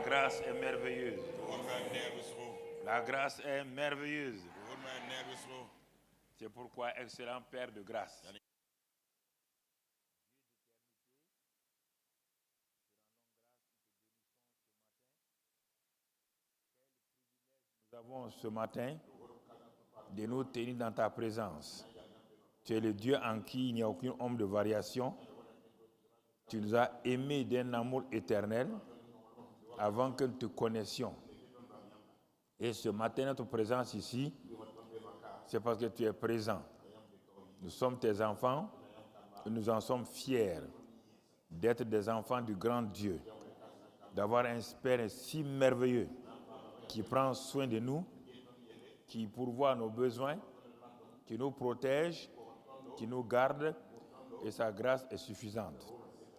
grâce est merveilleuse. La grâce est merveilleuse. C'est pourquoi, excellent Père de grâce, nous avons ce matin de nous tenir dans ta présence. Tu es le Dieu en qui il n'y a aucune ombre de variation. Tu nous as aimés d'un amour éternel avant que nous te connaissions. Et ce matin, notre présence ici, c'est parce que tu es présent. Nous sommes tes enfants et nous en sommes fiers d'être des enfants du grand Dieu, d'avoir un Père si merveilleux qui prend soin de nous, qui pourvoit à nos besoins, qui nous protège, qui nous garde, et sa grâce est suffisante.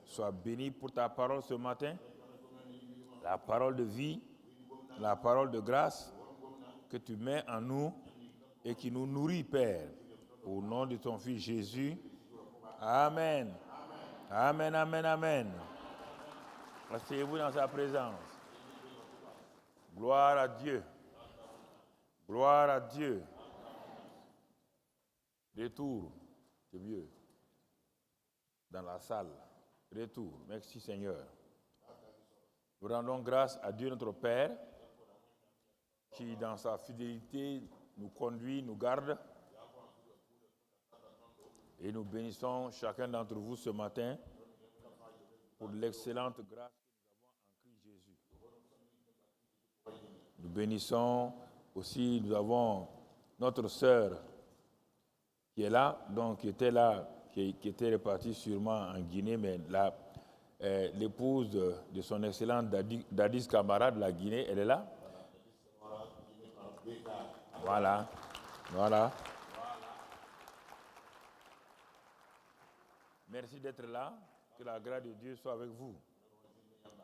Sois béni pour ta parole ce matin, la parole de vie, la parole de grâce que tu mets en nous et qui nous nourrit, Père. Au nom de ton Fils Jésus. Amen. Amen, amen, amen. Asseyez-vous dans sa présence. Gloire à Dieu. Gloire à Dieu. Retour, c'est mieux. Dans la salle. Retour. Merci Seigneur. Nous rendons grâce à Dieu notre Père qui dans sa fidélité nous conduit, nous garde. Et nous bénissons chacun d'entre vous ce matin pour l'excellente grâce que nous avons en Christ Jésus. Nous bénissons aussi, nous avons notre sœur qui est là, donc qui était là, qui était répartie sûrement en Guinée, mais là, l'épouse de son excellent Dadis Camara de la Guinée, elle est là. Voilà, voilà. Merci d'être là, que la grâce de Dieu soit avec vous,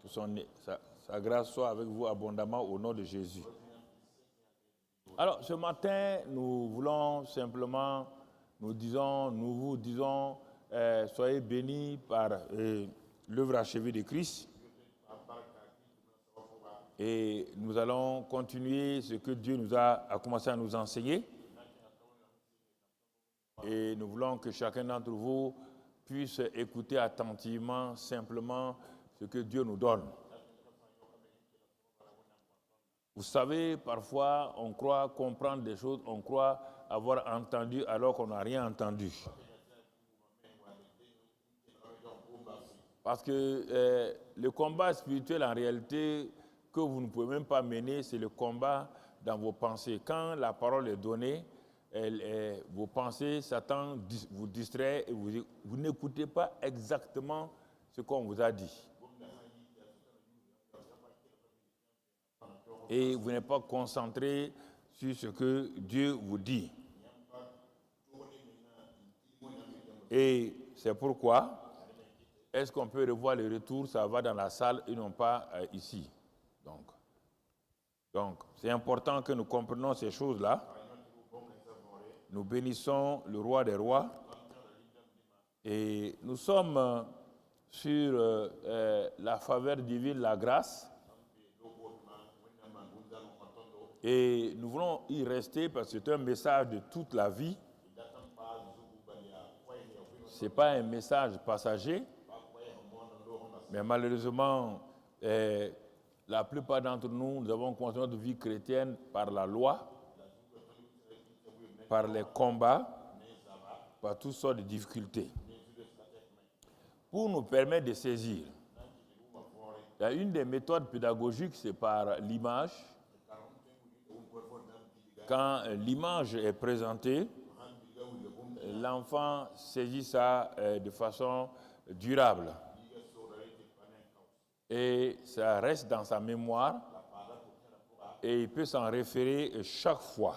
que sa grâce soit avec vous abondamment au nom de Jésus. Alors, ce matin, nous voulons simplement, nous vous disons, soyez bénis par l'œuvre achevée de Christ. Et nous allons continuer ce que Dieu a commencé à nous enseigner. Et nous voulons que chacun d'entre vous puisse écouter attentivement, simplement, ce que Dieu nous donne. Vous savez, parfois, on croit comprendre des choses, on croit avoir entendu alors qu'on n'a rien entendu. Parce que le combat spirituel, en réalité, que vous ne pouvez même pas mener, c'est le combat dans vos pensées. Quand la parole est donnée, vos pensées, Satan vous distrait et vous n'écoutez pas exactement ce qu'on vous a dit. Et vous n'êtes pas concentré sur ce que Dieu vous dit. Et c'est pourquoi, est-ce qu'on peut revoir le retour? Ça va dans la salle et non pas ici. Donc, c'est important que nous comprenions ces choses-là. Nous bénissons le roi des rois. Et nous sommes sur la faveur divine, la grâce. Et nous voulons y rester parce que c'est un message de toute la vie. Ce n'est pas un message passager. Mais malheureusement, la plupart d'entre nous, nous avons construit notre vie chrétienne par la loi, par les combats, par toutes sortes de difficultés. Pour nous permettre de saisir, il y a une des méthodes pédagogiques, c'est par l'image. Quand l'image est présentée, l'enfant saisit ça de façon durable. Et ça reste dans sa mémoire et il peut s'en référer chaque fois.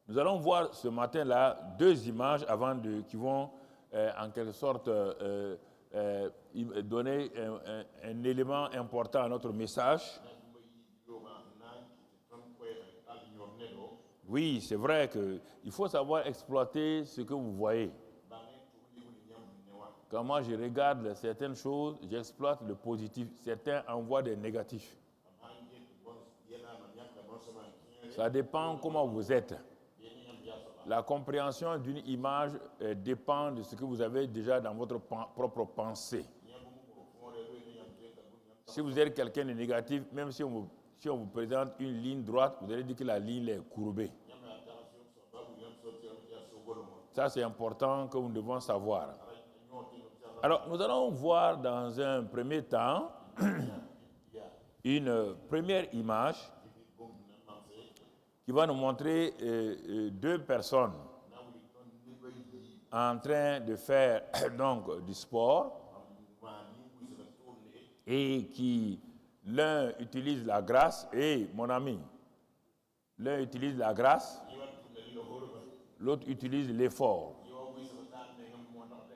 Nous allons voir ce matin-là 2 images qui vont en quelque sorte donner un élément important à notre message. Oui, c'est vrai qu'il faut savoir exploiter ce que vous voyez. Quand moi je regarde certaines choses, j'exploite le positif. Certains envoient des négatifs. Ça dépend comment vous êtes. La compréhension d'une image dépend de ce que vous avez déjà dans votre propre pensée. Si vous êtes quelqu'un de négatif, même si on vous présente une ligne droite, vous allez dire que la ligne est courbée. Ça, c'est important que nous devons savoir. Alors, nous allons voir dans un premier temps une première image qui va nous montrer deux personnes en train de faire donc du sport et qui l'un utilise la grâce et mon ami, l'un utilise la grâce, l'autre utilise l'effort.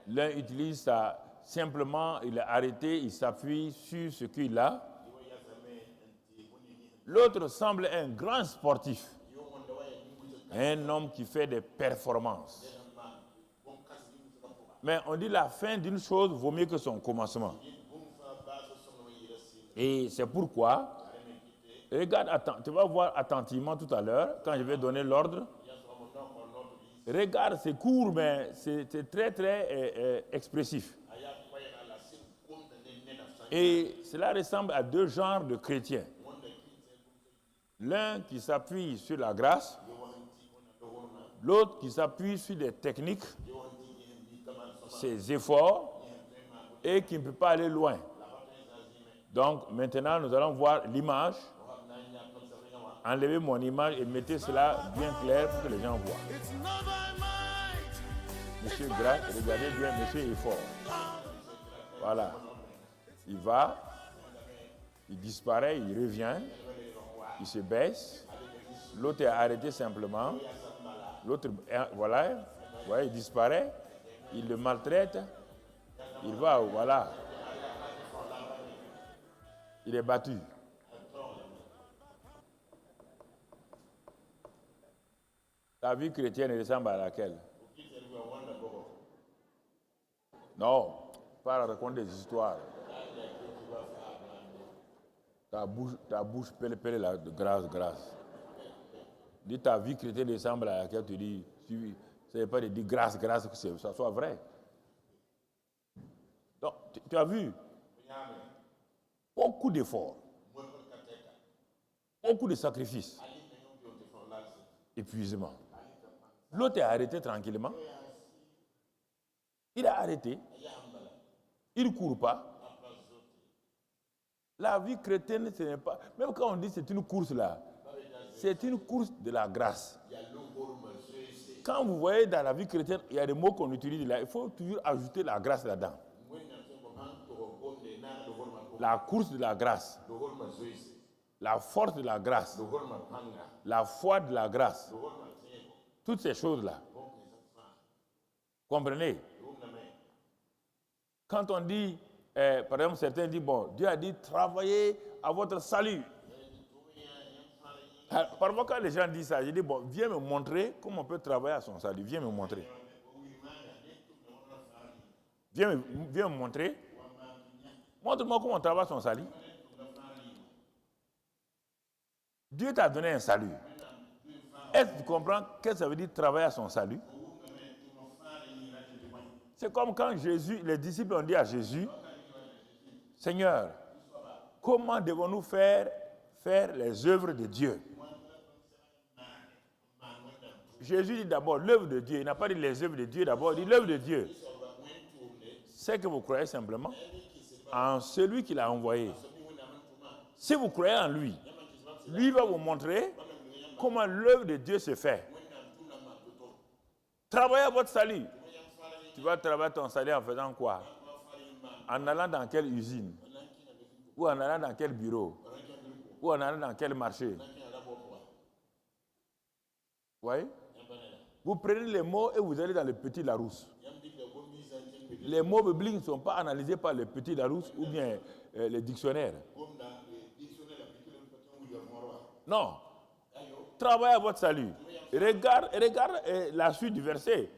L'un utilise ça simplement, il est arrêté, il s'appuie sur ce qu'il a. L'autre semble un grand sportif, un homme qui fait des performances. Mais on dit la fin d'une chose vaut mieux que son commencement. Et c'est pourquoi, regarde, tu vas voir attentivement tout à l'heure, quand je vais donner l'ordre. Regarde, c'est court, mais c'est très, très expressif. Et cela ressemble à deux genres de chrétiens. L'un qui s'appuie sur la grâce, l'autre qui s'appuie sur des techniques, ses efforts, et qui ne peut pas aller loin. Donc maintenant, nous allons voir l'image. Enlevez mon image et mettez cela bien clair pour que les gens voient. Monsieur Grâce, regardez bien, monsieur Effort. Voilà. Il va, il disparaît, il revient, il se baisse. L'autre est arrêté simplement. L'autre, voilà, il disparaît, il le maltraite, il va, voilà. Il est battu. Ta vie chrétienne ressemble à laquelle? Non, pas raconter des histoires. Ta bouche pèle là, de grâce. Dis ta vie chrétienne ressemble à laquelle tu dis, ça ne veut pas dire grâce, que ça soit vrai. Donc, tu as vu beaucoup d'efforts, beaucoup de sacrifices, épuisement. L'autre est arrêté tranquillement. Il est arrêté. Il ne court pas. La vie chrétienne, ce n'est pas... Même quand on dit c'est une course là, c'est une course de la grâce. Quand vous voyez dans la vie chrétienne, il y a des mots qu'on utilise là, il faut toujours ajouter la grâce là-dedans. La course de la grâce. La force de la grâce. La foi de la grâce. Toutes ces choses-là. Comprenez? Quand on dit, par exemple, certains disent, bon, Dieu a dit, travaillez à votre salut. Alors, parfois, quand les gens disent ça, je dis, bon, viens me montrer comment on peut travailler à son salut. Viens me montrer. Viens me montrer. Montre-moi comment on travaille à son salut. Dieu t'a donné un salut. Est-ce que tu comprends qu'est-ce que ça veut dire travailler à son salut? C'est comme quand Jésus, les disciples ont dit à Jésus, Seigneur, comment devons-nous faire les œuvres de Dieu? Jésus dit d'abord l'œuvre de Dieu. Il n'a pas dit les œuvres de Dieu d'abord, il dit l'œuvre de Dieu. C'est que vous croyez simplement en celui qui l'a envoyé. Si vous croyez en lui, lui va vous montrer comment l'œuvre de Dieu se fait. Travaillez à votre salut. Tu vas travailler ton salut en faisant quoi? En allant dans quelle usine? Ou en allant dans quel bureau? Ou en allant dans quel marché? Vous voyez? Vous prenez les mots et vous allez dans le petit Larousse. Les mots bibliques ne sont pas analysés par le petit Larousse ou bien les dictionnaires. Non. Travaillez à votre salut. Regarde la suite du verset.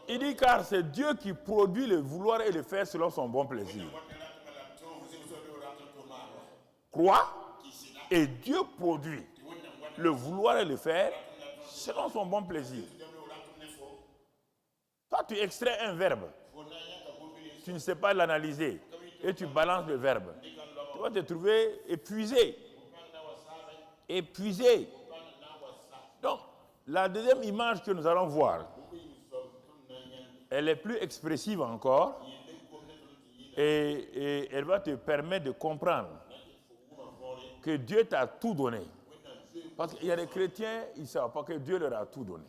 Il dit car c'est Dieu qui produit le vouloir et le faire selon son bon plaisir. Crois et Dieu produit le vouloir et le faire selon son bon plaisir. Toi, tu extrais un verbe. Tu ne sais pas l'analyser et tu balances le verbe. Tu vas te trouver épuisé. Épuisé. Donc, la deuxième image que nous allons voir, elle est plus expressive encore et elle va te permettre de comprendre que Dieu t'a tout donné. Parce qu'il y a des chrétiens, ils ne savent pas que Dieu leur a tout donné.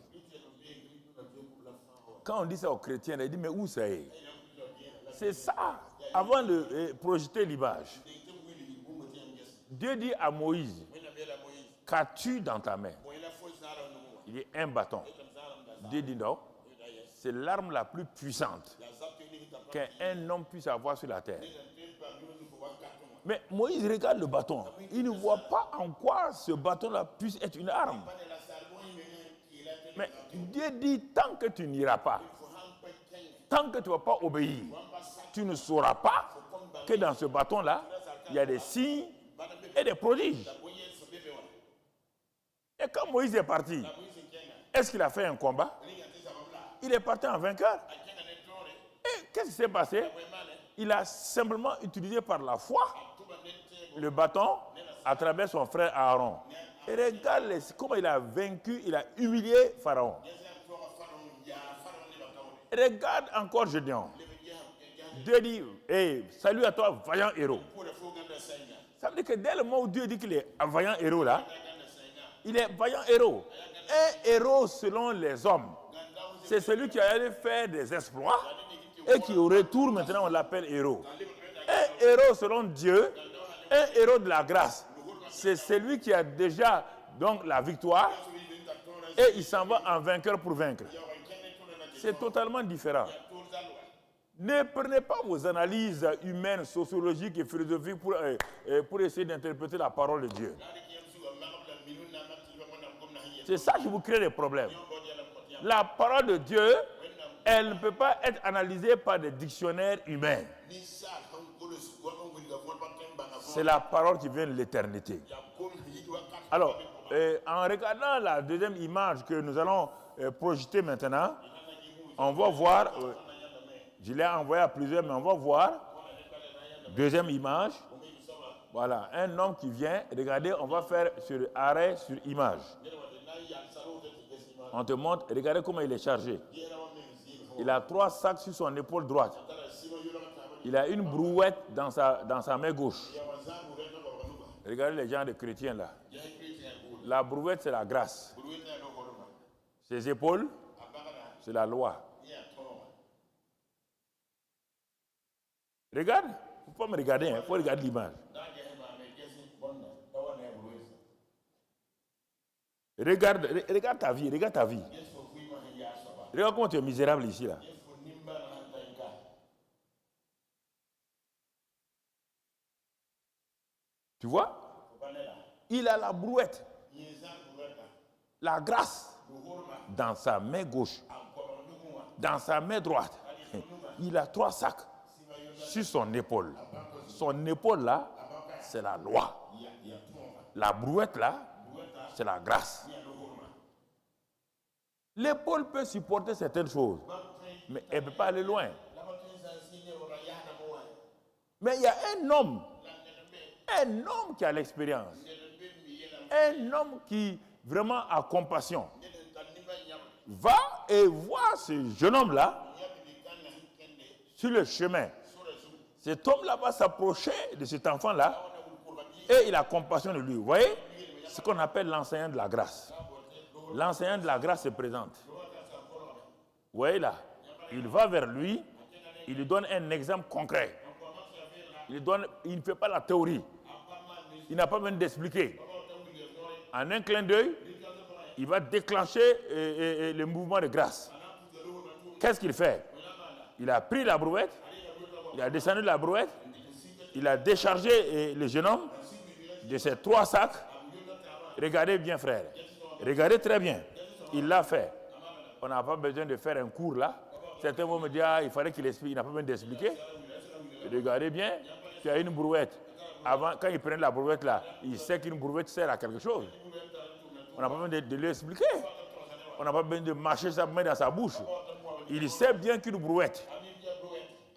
Quand on dit ça aux chrétiens, ils disent mais où ça est? C'est ça, avant de projeter l'image. Dieu dit à Moïse, qu'as-tu dans ta main? Il dit un bâton. Dieu dit non, c'est l'arme la plus puissante qu'un homme puisse avoir sur la terre. Mais Moïse regarde le bâton. Il ne voit pas en quoi ce bâton-là puisse être une arme. Mais Dieu dit, tant que tu n'iras pas, tant que tu ne vas pas obéir, tu ne sauras pas que dans ce bâton-là, il y a des signes et des prodiges. Et quand Moïse est parti, est-ce qu'il a fait un combat? Il est parti en vainqueur. Et qu'est-ce qui s'est passé? Il a simplement utilisé par la foi le bâton à travers son frère Aaron. Et regarde comment il a vaincu, il a humilié Pharaon. Et regarde encore Gédéon. Dieu dit, hey, salut à toi, vaillant héros. Ça veut dire que dès le moment où Dieu dit qu'il est un vaillant héros là, il est vaillant héros. Un héros selon les hommes, c'est celui qui allait faire des exploits et qui au retour maintenant on l'appelle héros. Un héros selon Dieu, un héros de la grâce, c'est celui qui a déjà donc la victoire et il s'en va en vainqueur pour vaincre. C'est totalement différent. Ne prenez pas vos analyses humaines, sociologiques et philosophiques pour essayer d'interpréter la parole de Dieu. C'est ça qui vous crée des problèmes. La parole de Dieu, elle ne peut pas être analysée par des dictionnaires humains. C'est la parole qui vient de l'éternité. Alors, en regardant la deuxième image que nous allons projeter maintenant, on va voir, je l'ai envoyé à plusieurs, mais on va voir, deuxième image, voilà, un homme qui vient, regardez, on va faire sur arrêt sur image. On te montre, regardez comment il est chargé. Il a 3 sacs sur son épaule droite. Il a une brouette dans sa main gauche. Regardez les gens de chrétiens là. La brouette, c'est la grâce. Ses épaules, c'est la loi. Regarde, il ne faut pas me regarder, il faut regarder l'image. Regarde ta vie, regarde ta vie. Regarde comment tu es misérable ici là. Tu vois? Il a la brouette, la grâce dans sa main gauche, dans sa main droite. Il a 3 sacs sur son épaule. Son épaule là, c'est la loi. La brouette là, c'est la grâce. L'épaule peut supporter certaines choses, mais elle ne peut pas aller loin. Mais il y a un homme qui a l'expérience, un homme qui vraiment a compassion. Va et voit ce jeune homme-là sur le chemin. Cet homme-là va s'approcher de cet enfant-là et il a compassion de lui. Vous voyez? Ce qu'on appelle l'enseignant de la grâce. L'enseignant de la grâce se présente. Vous voyez là? Il va vers lui, il lui donne un exemple concret. Il ne fait pas la théorie. Il n'a pas besoin d'expliquer. En un clin d'œil, il va déclencher le mouvement de grâce. Qu'est-ce qu'il fait? Il a pris la brouette, il a descendu la brouette, il a déchargé le jeune homme de ses 3 sacs. Regardez bien, frère. Regardez très bien. Il l'a fait. On n'a pas besoin de faire un cours là. Certains vont me dire, il fallait qu'il explique, il n'a pas besoin d'expliquer. Regardez bien, tu as une brouette. Avant, quand il prenait la brouette là, il sait qu'une brouette sert à quelque chose. On n'a pas besoin de lui expliquer. On n'a pas besoin de marcher sa main dans sa bouche. Il sait bien qu'une brouette.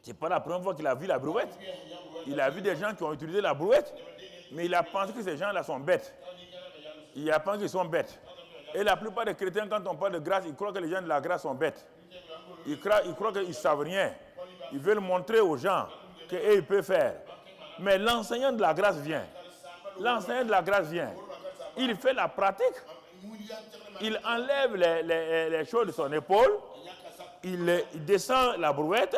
Ce n'est pas la première fois qu'il a vu la brouette. Il a vu des gens qui ont utilisé la brouette, mais il a pensé que ces gens-là sont bêtes. Il a pensé qu'ils sont bêtes. Et la plupart des chrétiens, quand on parle de grâce, ils croient que les gens de la grâce sont bêtes. Ils croient qu'ils ne savent rien. Ils veulent montrer aux gens qu'ils peuvent faire. Mais l'enseignant de la grâce vient. L'enseignant de la grâce vient. Il fait la pratique. Il enlève les choses de son épaule. Il descend la brouette.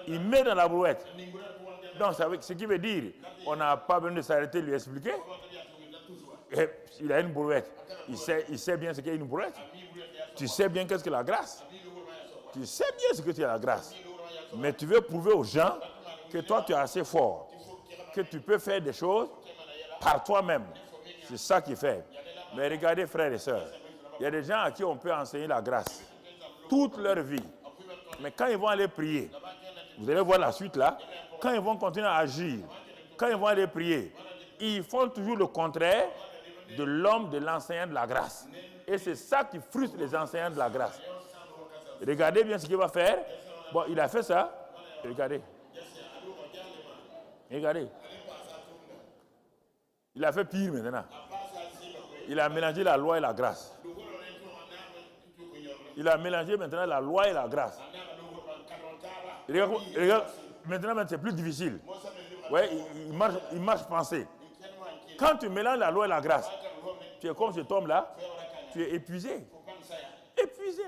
Il met dans la brouette. Donc, ce qui veut dire, on n'a pas besoin de s'arrêter de lui expliquer. Et il a une brouette. Il sait bien ce qu'est une brouette. Tu sais bien qu'est-ce que la grâce. Tu sais bien ce que c'est la grâce. Mais tu veux prouver aux gens que toi, tu es assez fort. Que tu peux faire des choses par toi-même. C'est ça qu'il fait. Mais regardez, frères et sœurs, il y a des gens à qui on peut enseigner la grâce toute leur vie. Mais quand ils vont aller prier, vous allez voir la suite là, quand ils vont continuer à agir, quand ils vont aller prier, ils font toujours le contraire de l'homme, de l'enseignant de la grâce. Et c'est ça qui frustre les enseignants de la grâce. Regardez bien ce qu'il va faire. Bon, il a fait ça. Regardez. Regardez. Il a fait pire maintenant. Il a mélangé la loi et la grâce. Il a mélangé maintenant la loi et la grâce. Regarde, maintenant c'est plus difficile. Ouais, il marche pensée. Quand tu mélanges la loi et la grâce, tu es comme cet homme-là, tu es épuisé. Épuisé.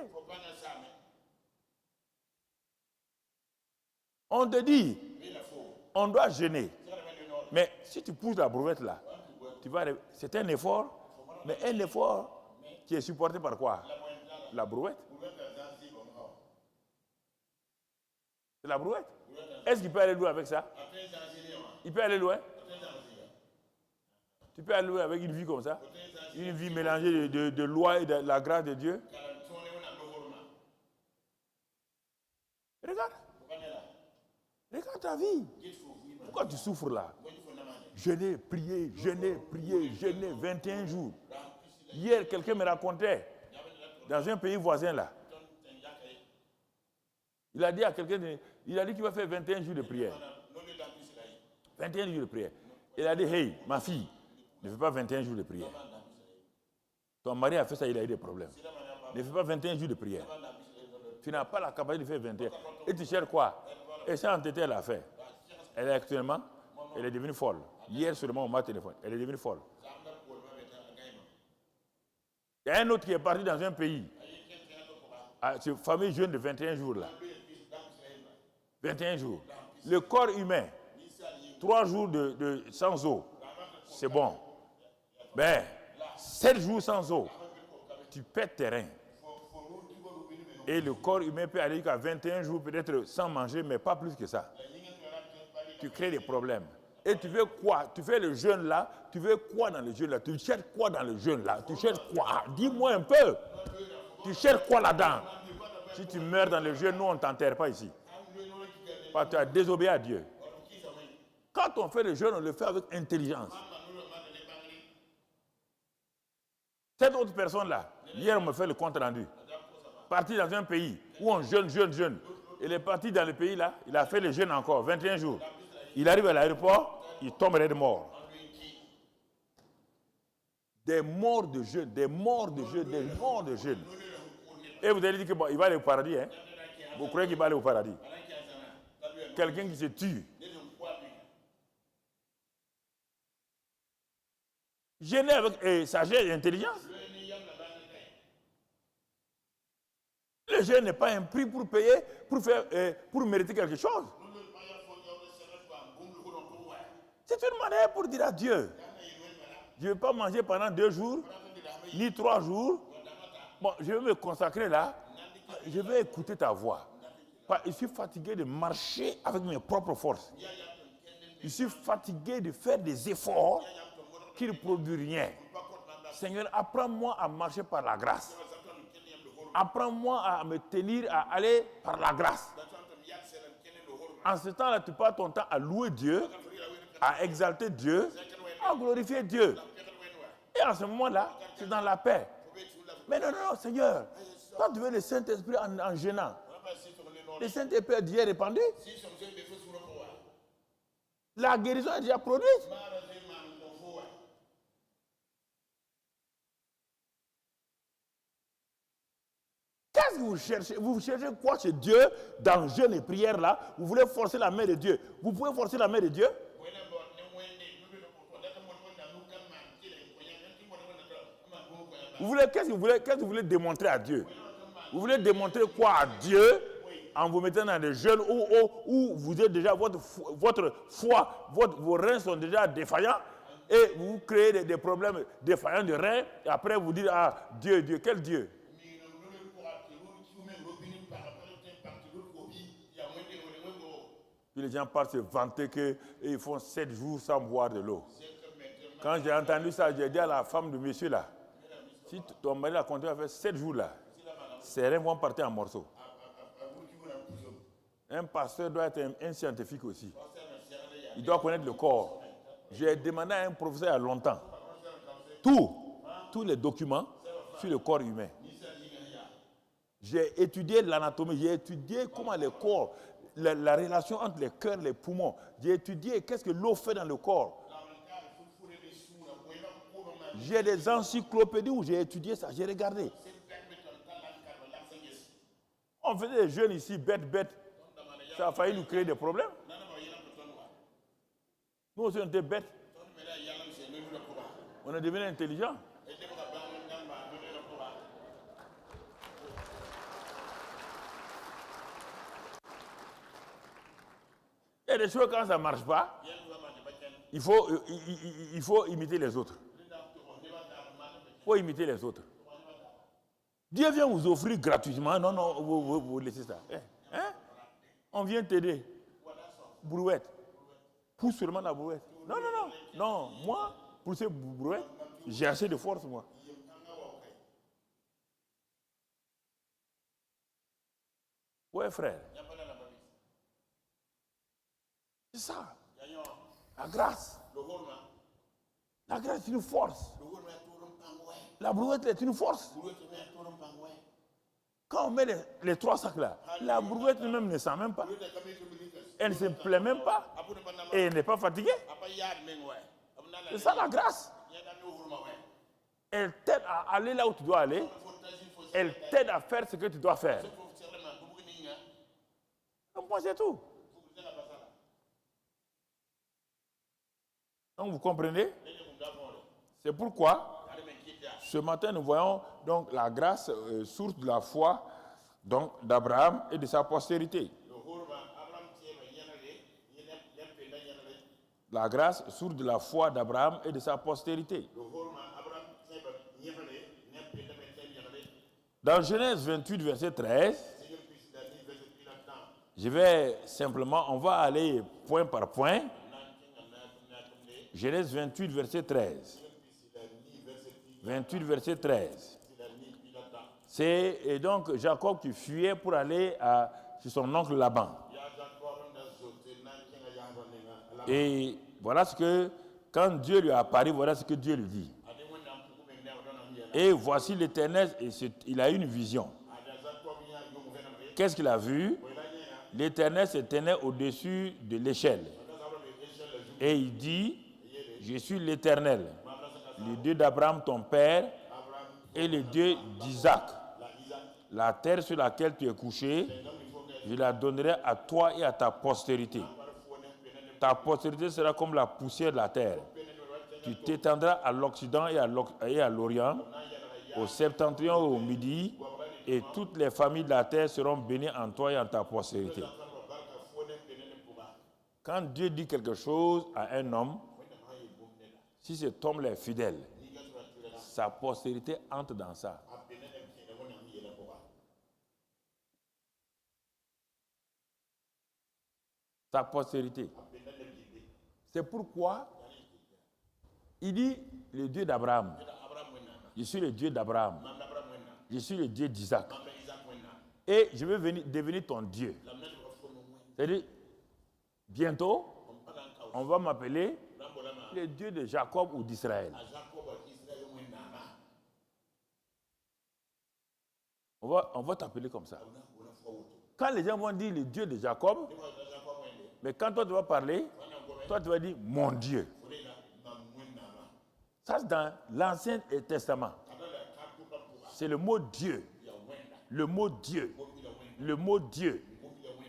On te dit, on doit jeûner. Mais si tu pousses la brouette là, c'est un effort, mais un effort qui est supporté par quoi? La brouette. C'est la brouette. Est-ce qu'il peut aller loin avec ça? Il peut aller loin? Tu peux aller loin avec une vie comme ça? Une vie mélangée de loi et de la grâce de Dieu? Regarde. Regarde ta vie. Pourquoi tu souffres là? Jeûner, prier, 21 jours. Hier, quelqu'un me racontait, dans un pays voisin là, il a dit à quelqu'un, il a dit qu'il va faire 21 jours de prière. 21 jours de prière. Il a dit, hey, ma fille, ne fais pas 21 jours de prière. Ton mari a fait ça, il a eu des problèmes. Ne fais pas 21 jours de prière. Tu n'as pas la capacité de faire 21. Et tu cherches quoi? Et ça, en tête, elle a fait. Elle est actuellement, elle est devenue folle. Hier seulement, on m'a téléphoné. Elle est devenue folle. Il y a un autre qui est parti dans un pays. Ce fameux jeûne de 21 jours là. 21 jours. Le corps humain, 3 jours sans eau, c'est bon. Mais 7 jours sans eau, tu perds tes reins. Et le corps humain peut aller jusqu'à 21 jours peut-être sans manger, mais pas plus que ça. Tu crées des problèmes. Et tu veux quoi? Tu fais le jeûne là, tu veux quoi dans le jeûne là? Tu cherches quoi dans le jeûne là? Tu cherches quoi? Dis-moi un peu. Tu cherches quoi là-dedans? Si tu meurs dans le jeûne, nous on ne t'enterre pas ici. Parce que tu as désobéi à Dieu. Quand on fait le jeûne, on le fait avec intelligence. Cette autre personne-là, hier on me fait le compte rendu. Parti dans un pays où on jeûne. Il est parti dans le pays là, il a fait le jeûne encore, 21 jours. Il arrive à l'aéroport, il tomberait de mort. Des morts de jeûne. Et vous allez dire qu'il va aller au paradis. Hein? Vous croyez qu'il va aller au paradis? Quelqu'un qui se tue. Jeûner avec sagesse et intelligence. Le jeûne n'est pas un prix pour payer, pour mériter quelque chose. C'est une manière pour dire à Dieu, je ne vais pas manger pendant 2 jours, ni 3 jours. Bon, je vais me consacrer là, je vais écouter ta voix. Je suis fatigué de marcher avec mes propres forces. Je suis fatigué de faire des efforts qui ne produisent rien. Seigneur, apprends-moi à marcher par la grâce. apprends-moi à me tenir, à aller par la grâce. En ce temps-là, tu passes ton temps à louer Dieu, à exalter Dieu, à glorifier Dieu. Et en ce moment-là, c'est dans la paix. Mais non, non, non, Seigneur, quand tu veux le Saint-Esprit en gênant, le Saint-Esprit est déjà répandu. La guérison est déjà produite. Qu'est-ce que vous cherchez? Vous cherchez quoi chez Dieu dans jeûne et prière là? Vous voulez forcer la main de Dieu. Vous pouvez forcer la main de Dieu? Qu'est-ce que vous voulez démontrer à Dieu? Vous voulez démontrer quoi à Dieu en vous mettant dans des jeûnes où vous êtes déjà, votre foi, vos reins sont déjà défaillants et vous créez des problèmes défaillants de reins et après vous dites, ah Dieu, Dieu, quel Dieu? Puis les gens partent se vanter qu'ils font 7 jours sans boire de l'eau. Quand j'ai entendu ça, j'ai dit à la femme de monsieur là, si ton mari a continué à faire 7 jours là, ses reins vont partir en morceaux. Un pasteur doit être un scientifique aussi. Il doit connaître le corps. J'ai demandé à un professeur il y a longtemps tous les documents sur le corps humain. J'ai étudié l'anatomie, j'ai étudié comment le corps, la relation entre les cœurs et les poumons. J'ai étudié qu'est-ce que l'eau fait dans le corps. J'ai des encyclopédies où j'ai étudié ça, j'ai regardé. On faisait des jeunes ici, bêtes. Ça a failli nous créer des problèmes. Nous aussi, on était bêtes. On est devenus intelligents. Il y a des choses quand ça ne marche pas, il faut imiter les autres. Il faut imiter les autres. Dieu vient vous offrir gratuitement. Non, non, vous laissez ça. Hein? On vient t'aider. Brouette. Pousse seulement la brouette. Non, non, non. Non, moi, pousser brouette, j'ai assez de force, moi. Ouais, frère. C'est ça. La grâce. La grâce est une force. La brouette est une force. Quand on met les 3 sacs là, la brouette même ne sent même pas. Elle ne se plaît même pas. Et elle n'est pas fatiguée. C'est ça la grâce. Elle t'aide à aller là où tu dois aller. Elle t'aide à faire ce que tu dois faire. Donc moi c'est tout. Donc vous comprenez? C'est pourquoi ce matin nous voyons donc la grâce source de la foi donc d'Abraham et de sa postérité. La grâce source de la foi d'Abraham et de sa postérité. Dans Genèse 28, verset 13, je vais simplement, on va aller point par point. Genèse 28, verset 13. 28, verset 13. C'est donc Jacob qui fuyait pour aller chez son oncle Laban. Et voilà ce que, quand Dieu lui a apparu, voilà ce que Dieu lui dit. Et voici l'Éternel, il a eu une vision. Qu'est-ce qu'il a vu? L'Éternel se tenait au-dessus de l'échelle. Et il dit, je suis l'Éternel, le Dieu d'Abraham ton père et le Dieu d'Isaac. La terre sur laquelle tu es couché, je la donnerai à toi et à ta postérité. Ta postérité sera comme la poussière de la terre. Tu t'étendras à l'Occident et à l'Orient, au septentrion et au midi, et toutes les familles de la terre seront bénies en toi et en ta postérité. Quand Dieu dit quelque chose à un homme, si cet homme-là est fidèle, sa postérité entre dans ça. Sa postérité. C'est pourquoi il dit le Dieu d'Abraham. Je suis le Dieu d'Abraham. Je suis le Dieu d'Isaac. et je vais devenir ton Dieu. C'est-à-dire, bientôt, on va m'appeler le Dieu de Jacob ou d'Israël. On va t'appeler comme ça. Quand les gens vont dire le Dieu de Jacob, mais quand toi tu vas parler, toi tu vas dire mon Dieu. Ça c'est dans l'Ancien Testament. C'est le mot Dieu. Le mot Dieu. Le mot Dieu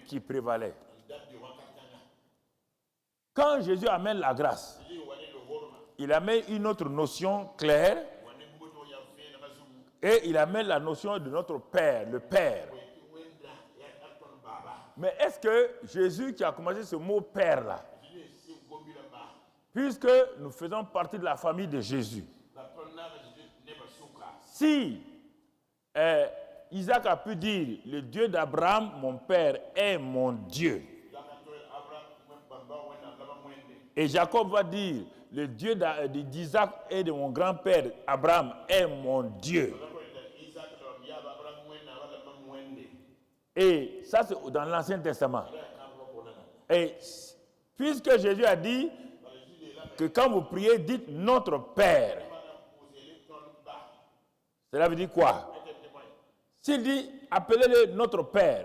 qui prévalait. Quand Jésus amène la grâce, il amène une autre notion claire et il amène la notion de notre Père, le Père. Mais est-ce que Jésus qui a commencé ce mot Père là, puisque nous faisons partie de la famille de Jésus, si Isaac a pu dire le Dieu d'Abraham, mon père, est mon Dieu, et Jacob va dire le Dieu d'Isaac et de mon grand-père Abraham est mon Dieu. Et ça, c'est dans l'Ancien Testament. Et puisque Jésus a dit que quand vous priez, dites notre Père. Cela veut dire quoi? S'il dit appelez-le notre Père.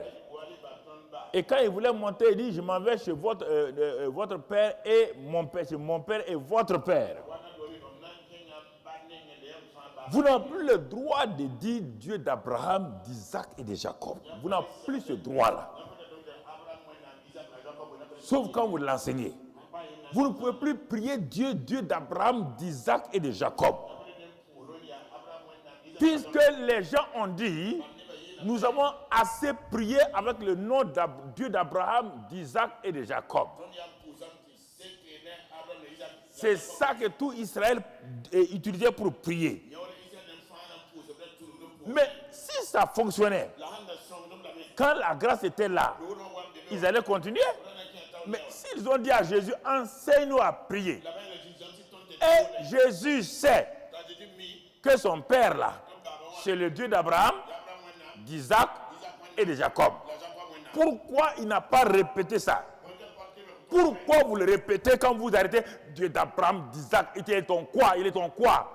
Et quand il voulait monter, il dit je m'en vais chez votre Père et mon Père. Chez mon Père et votre Père. Vous n'avez plus le droit de dire Dieu d'Abraham, d'Isaac et de Jacob. Vous n'avez plus ce droit-là. Sauf quand vous l'enseignez. Vous ne pouvez plus prier Dieu, Dieu d'Abraham, d'Isaac et de Jacob. Puisque les gens ont dit, nous avons assez prié avec le nom de Dieu d'Abraham, d'Isaac et de Jacob. C'est ça que tout Israël utilisait pour prier. Mais si ça fonctionnait, quand la grâce était là, ils allaient continuer. Mais s'ils ont dit à Jésus, enseigne-nous à prier, et Jésus sait que son père là, c'est le Dieu d'Abraham, d'Isaac et de Jacob. Pourquoi il n'a pas répété ça? Pourquoi vous le répétez quand vous arrêtez Dieu d'Abraham, d'Isaac? Il est ton quoi? Il est ton quoi?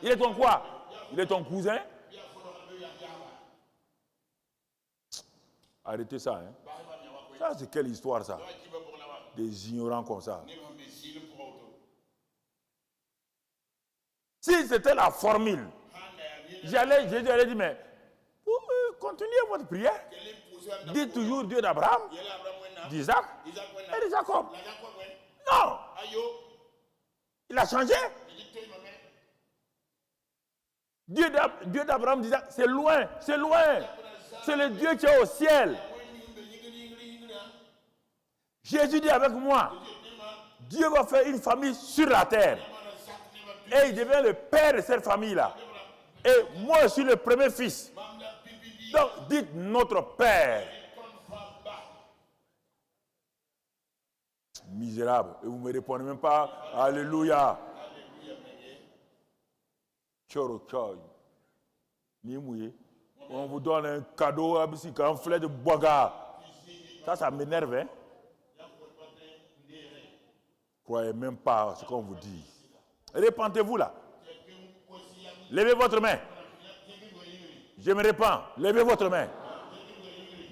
Il est ton quoi? Il est ton cousin? Arrêtez ça, hein? Ça, c'est quelle histoire, ça? Des ignorants comme ça. Si c'était la formule, Jésus allait dire, mais continuez votre prière. Dites toujours Dieu d'Abraham, d'Isaac et de Jacob. Non! Il a changé. Dieu d'Abraham, d'Isaac, c'est loin, c'est loin. C'est le Dieu qui est au ciel. Jésus dit avec moi, Dieu va faire une famille sur la terre. Et il devient le père de cette famille-là. Et moi, je suis le premier fils. Donc, dites notre Père. Misérable. Et vous ne me répondez même pas. Alléluia. On vous donne un cadeau, un filet de boga. Ça m'énerve, hein? Croyez même pas ce qu'on vous dit. Répentez-vous là. Levez votre main. Je me répands. Levez votre main.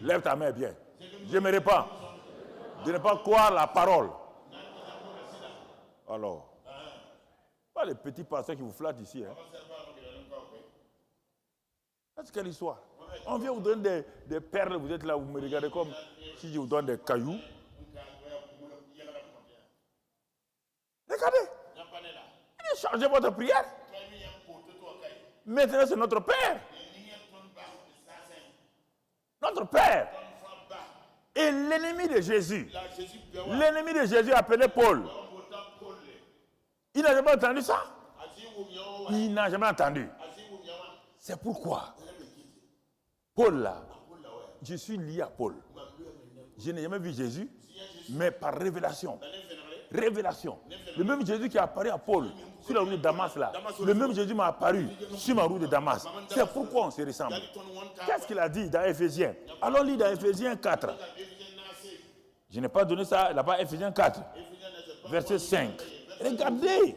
Lève ta main bien. Je me répands. De ne pas croire la parole. Alors, pas les petits pasteurs qui vous flattent ici. Hein. C'est quelle histoire? On vient vous donner des perles, vous êtes là, vous me regardez comme si je vous donne des cailloux. Regardez. Il a changé votre prière. Maintenant, c'est notre Père. Notre Père. Et l'ennemi de Jésus. L'ennemi de Jésus appelé Paul. Il n'a jamais entendu ça. Il n'a jamais entendu. C'est pourquoi Paul là, je suis lié à Paul. Je n'ai jamais vu Jésus, mais par révélation. Révélation. Le même Jésus qui apparaît à Paul, sur la route de Damas là. Le même Jésus m'a apparu sur ma route de Damas. C'est pourquoi on se ressemble. Qu'est-ce qu'il a dit dans Éphésiens? Allons lire dans Éphésiens 4. Je n'ai pas donné ça là-bas, Éphésiens 4, verset 5. Regardez.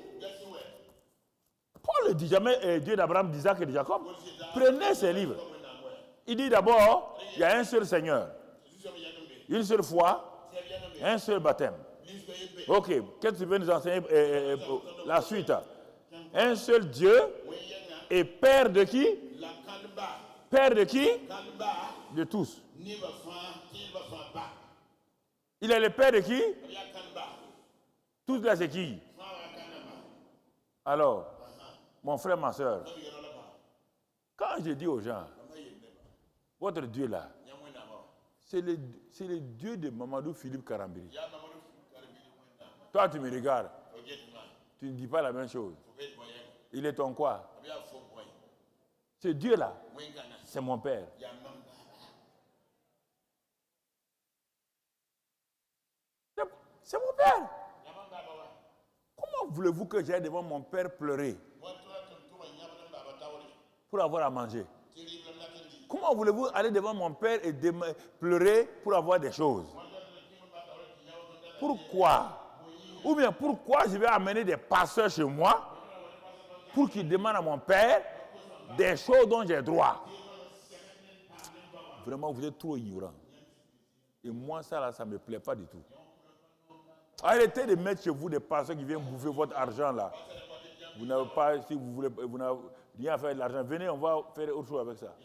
Paul ne dit jamais Dieu d'Abraham, d'Isaac et de Jacob. Prenez ces livres. Il dit d'abord, il y a un seul Seigneur, une seule foi, un seul baptême. Ok, qu'est-ce que tu veux nous enseigner la suite? Un seul Dieu et Père de qui? Père de qui? De tous. Il est le Père de qui? Tous là, c'est qui? Alors, mon frère, ma soeur, quand je dis aux gens, votre Dieu là, c'est le Dieu de Mamadou Philippe Karambiri. Toi, tu me regardes, tu ne dis pas la même chose. Il est ton quoi? Ce Dieu là, c'est mon Père. C'est mon Père. Comment voulez-vous que j'aille devant mon Père pleurer pour avoir à manger? Comment voulez-vous aller devant mon Père et pleurer pour avoir des choses? Pourquoi? Ou bien pourquoi je vais amener des pasteurs chez moi pour qu'ils demandent à mon Père des choses dont j'ai droit? Vraiment, vous êtes trop ignorants. Et moi, ça là, ça ne me plaît pas du tout. Arrêtez de mettre chez vous des pasteurs qui viennent bouffer votre argent là. Vous n'avez pas, si vous voulez, vous n'avez rien à faire de l'argent. Venez, on va faire autre chose avec ça.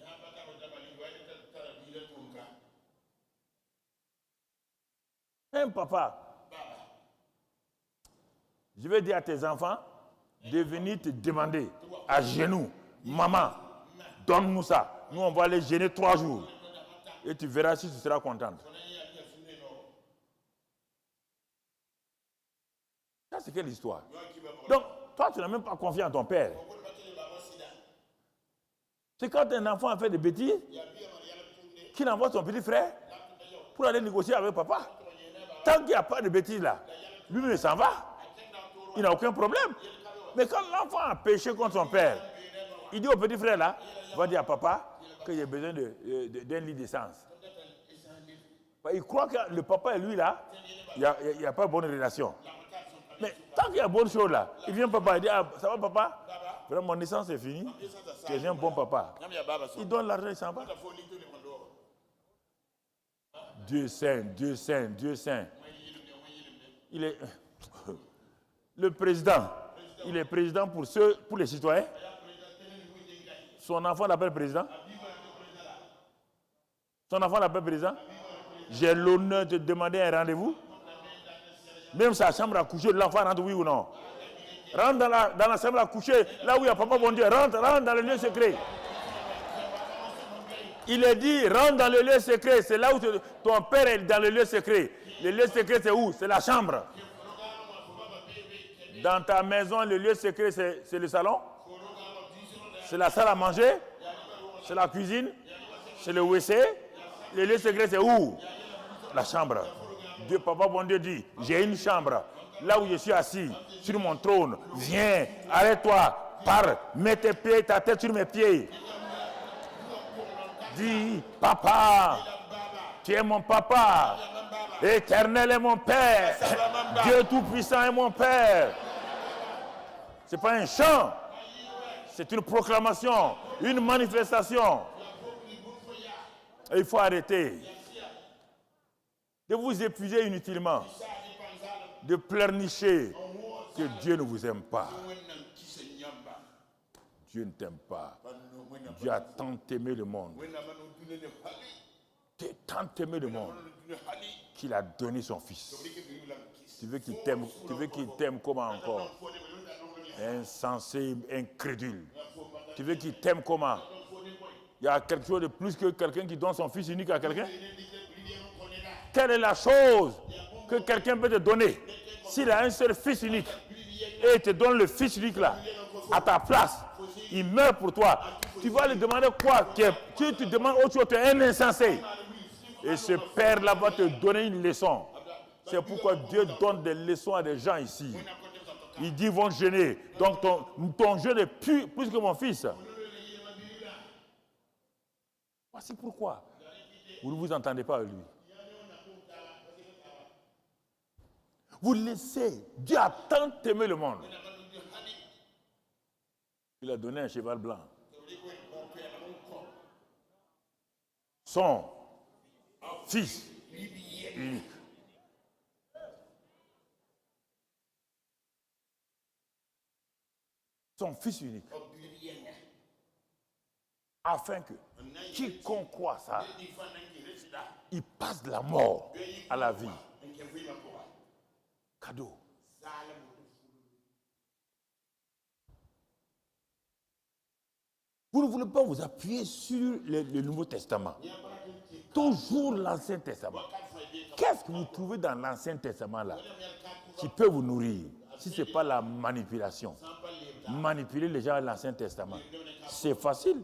Un papa, je vais dire à tes enfants de venir te demander à genoux, maman, donne-nous ça. Nous, on va les gêner 3 jours. Et tu verras si tu seras contente. Ça, c'est quelle histoire? Donc, toi, tu n'as même pas confiance en ton père. C'est quand un enfant a fait des bêtises qu'il envoie son petit frère pour aller négocier avec papa. Tant qu'il n'y a pas de bêtises là, lui-même s'en va. Il n'a aucun problème. Mais quand l'enfant a péché contre son père, il dit au petit frère là, va dire à papa que j'ai besoin d'un litre d'essence. Il croit que le papa et lui là, il n'y a pas de bonne relation. Mais tant qu'il y a bonne chose là, il vient papa, il dit, ah, ça va papa? Vraiment, mon essence est finie. Tu es un bon papa. Il donne l'argent, il s'en va. Dieu saint, Dieu saint, Dieu saint. Il est le président. Il est président pour les citoyens. Son enfant l'appelle président. Son enfant l'appelle président. J'ai l'honneur de demander un rendez-vous. Même sa chambre à coucher, l'enfant rentre, oui ou non? Rentre dans la chambre à coucher, là où il y a papa, bon Dieu, rentre dans le lieu secret. Il est dit, rentre dans le lieu secret, c'est là où ton père est dans le lieu secret. Le lieu secret, c'est où? C'est la chambre. Dans ta maison, le lieu secret, c'est le salon. C'est la salle à manger. C'est la cuisine. C'est le WC. Le lieu secret, c'est où? La chambre. Dieu, papa, bon Dieu dit, j'ai une chambre, là où je suis assis, sur mon trône. Viens, arrête-toi, pars, mets tes pieds, ta tête sur mes pieds. Dis, papa, tu es mon papa, éternel est mon père, Dieu tout-puissant est mon père. Ce n'est pas un chant, c'est une proclamation, une manifestation. Et il faut arrêter de vous épuiser inutilement, de pleurnicher que Dieu ne vous aime pas. Dieu ne t'aime pas. Dieu a tant aimé le monde. Dieu a tant aimé le monde qu'il a donné son fils. Tu veux qu'il t'aime comment encore? Insensé, incrédule. Tu veux qu'il t'aime comment? Il y a quelque chose de plus que quelqu'un qui donne son fils unique à quelqu'un? Quelle est la chose que quelqu'un peut te donner s'il a un seul fils unique et il te donne le fils unique là, à ta place, il meurt pour toi. Tu vas lui demander quoi? Tu te demandes autre chose, tu es un insensé. Et ce père là va te donner une leçon. C'est pourquoi Dieu donne des leçons à des gens ici. Il dit, ils vont jeûner. Donc ton jeûne est plus que mon fils. Voici pourquoi vous ne vous entendez pas avec lui. Vous laissez. Dieu a tant aimé le monde. Il a donné un cheval blanc. Son fils unique. Son fils unique. Afin que quiconque croit ça, il passe de la mort à la vie. Cadeau. Vous ne voulez pas vous appuyer sur le Nouveau Testament. Toujours l'Ancien Testament. Qu'est-ce que vous trouvez dans l'Ancien Testament là qui peut vous nourrir si ce n'est pas la manipulation? Manipuler les gens à l'Ancien Testament. C'est facile.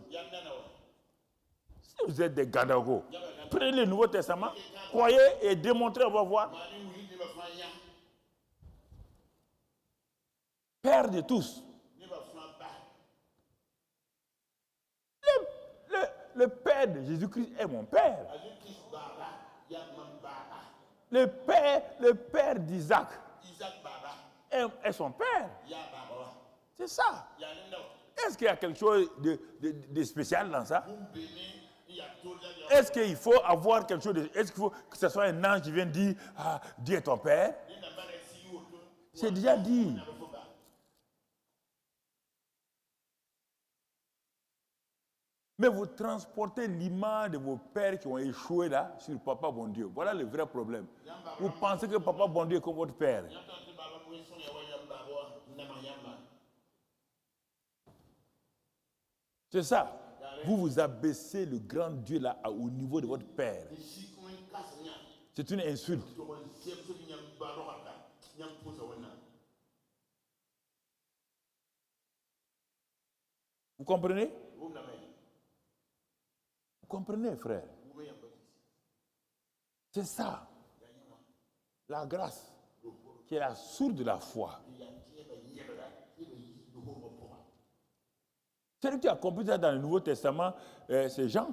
Si vous êtes des Gandagos, prenez le Nouveau Testament, croyez et démontrez, on va voir. Père de tous. Le Père de Jésus-Christ est mon Père. Le Père d'Isaac est son Père. C'est ça. Est-ce qu'il y a quelque chose de spécial dans ça? Est-ce qu'il faut avoir quelque chose de... Est-ce qu'il faut que ce soit un ange qui vienne dire « Ah, Dieu est ton Père ?» C'est déjà dit. Mais vous transportez l'image de vos pères qui ont échoué là sur Papa bon Dieu. Voilà le vrai problème. Vous pensez que Papa bon Dieu est comme votre père. C'est ça. Vous vous abaissez le grand Dieu là au niveau de votre père. C'est une insulte. Vous comprenez? Vous comprenez, frère? C'est ça. La grâce, qui est la source de la foi. Celui qui a compris ça dans le Nouveau Testament, c'est Jean.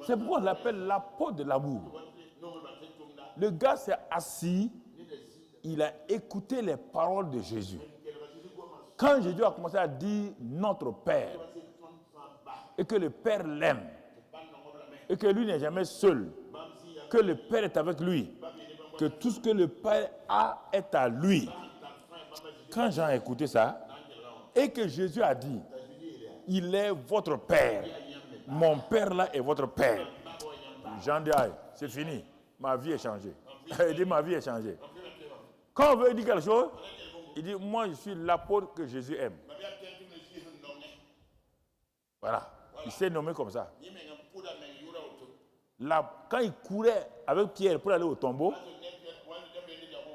C'est pourquoi on l'appelle l'apôtre de l'amour. Le gars s'est assis, il a écouté les paroles de Jésus. Quand Jésus a commencé à dire notre Père, et que le Père l'aime, et que lui n'est jamais seul, que le Père est avec lui, que tout ce que le Père a est à lui. Quand Jean a écouté ça, et que Jésus a dit, il est votre Père, mon Père là est votre Père. Jean dit, c'est fini, ma vie est changée. Il dit, ma vie est changée. Quand on veut dire quelque chose, il dit, moi je suis l'apôtre que Jésus aime. Voilà, il s'est nommé comme ça. Là, quand il courait avec Pierre pour aller au tombeau,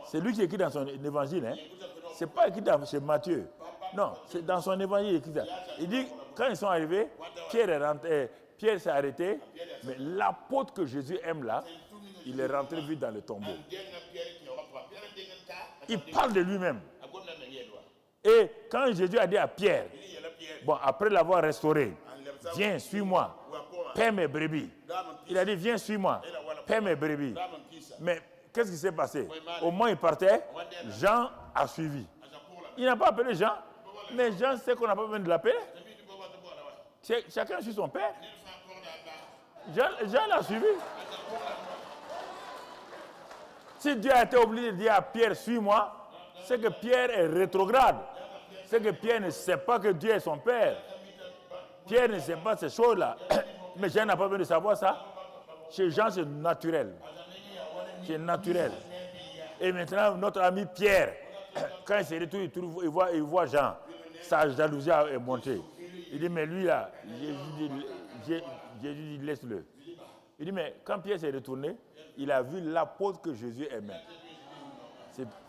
c'est lui qui écrit dans son évangile. Hein? Ce n'est pas écrit chez Matthieu. Non, c'est dans son évangile écrit ça. Il dit, quand ils sont arrivés, Pierre s'est arrêté, mais l'apôtre que Jésus aime là, il est rentré vite dans le tombeau. Il parle de lui-même. Et quand Jésus a dit à Pierre, bon, après l'avoir restauré, viens, suis-moi, paie mes brebis. Il a dit, viens, suis-moi, paie mes brebis. Mais qu'est-ce qui s'est passé? Au moment où il partait, Jean a suivi. Il n'a pas appelé Jean, mais Jean sait qu'on n'a pas besoin de l'appeler. Chacun suit son père. Jean l'a suivi. Si Dieu a été obligé de dire à Pierre, suis-moi, c'est que Pierre est rétrograde. C'est que Pierre ne sait pas que Dieu est son père. Pierre ne sait pas ces choses-là. Mais Jean n'a pas besoin de savoir ça. Chez Jean, c'est naturel. C'est naturel. Et maintenant, notre ami Pierre, quand il se retourne, il voit Jean. Sa jalousie est montée. Il dit, mais lui là, Jésus dit, laisse-le. Il dit, mais quand Pierre s'est retourné, il a vu l'apôtre que Jésus aimait.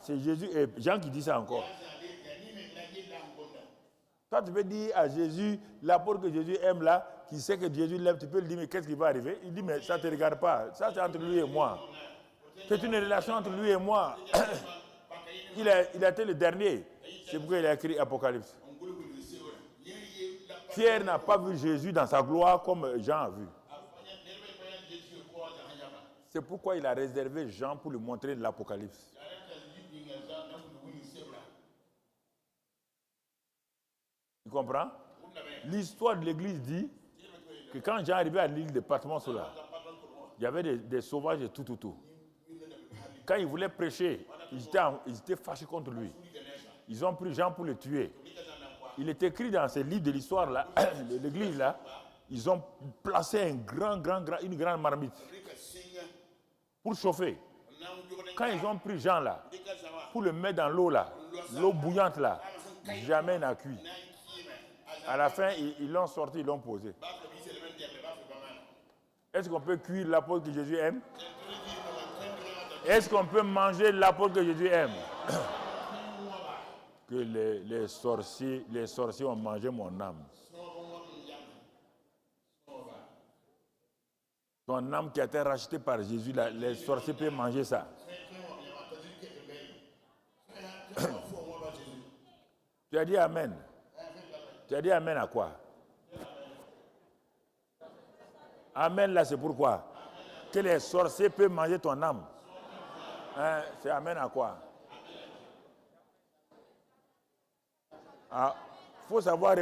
C'est Jésus et Jean qui dit ça encore. Toi, tu peux dire à Jésus, l'apôtre que Jésus aime là, qui sait que Jésus l'aime, tu peux lui dire, mais qu'est-ce qui va arriver? Il dit, mais ça ne te regarde pas. Ça, c'est entre lui et moi. C'est une relation entre lui et moi. Il a été le dernier. C'est pourquoi il a écrit Apocalypse. Pierre n'a pas vu Jésus dans sa gloire comme Jean a vu. C'est pourquoi il a réservé Jean pour lui montrer l'Apocalypse. Tu comprends? L'histoire de l'église dit que quand Jean arrivait à l'île de Patmos, là, il y avait des sauvages et tout. Quand il voulait prêcher, ils étaient fâchés contre lui. Ils ont pris Jean pour le tuer. Il est écrit dans ces livres de l'histoire là, de l'église là, ils ont placé une grande marmite pour chauffer. Quand ils ont pris Jean là, pour le mettre dans l'eau là, l'eau bouillante là, jamais n'a cuit. À la fin, ils l'ont sorti, ils l'ont posé. Est-ce qu'on peut cuire l'apôtre que Jésus aime? Est-ce qu'on peut manger l'apôtre que Jésus aime? Que les sorciers ont mangé mon âme. Ton âme qui a été rachetée par Jésus, là, les sorciers peuvent manger ça. Tu as dit Amen. Tu as dit Amen à quoi? Amen là, c'est pourquoi? Que les sorciers peuvent manger ton âme. Hein, c'est Amen à quoi? Ah, faut savoir.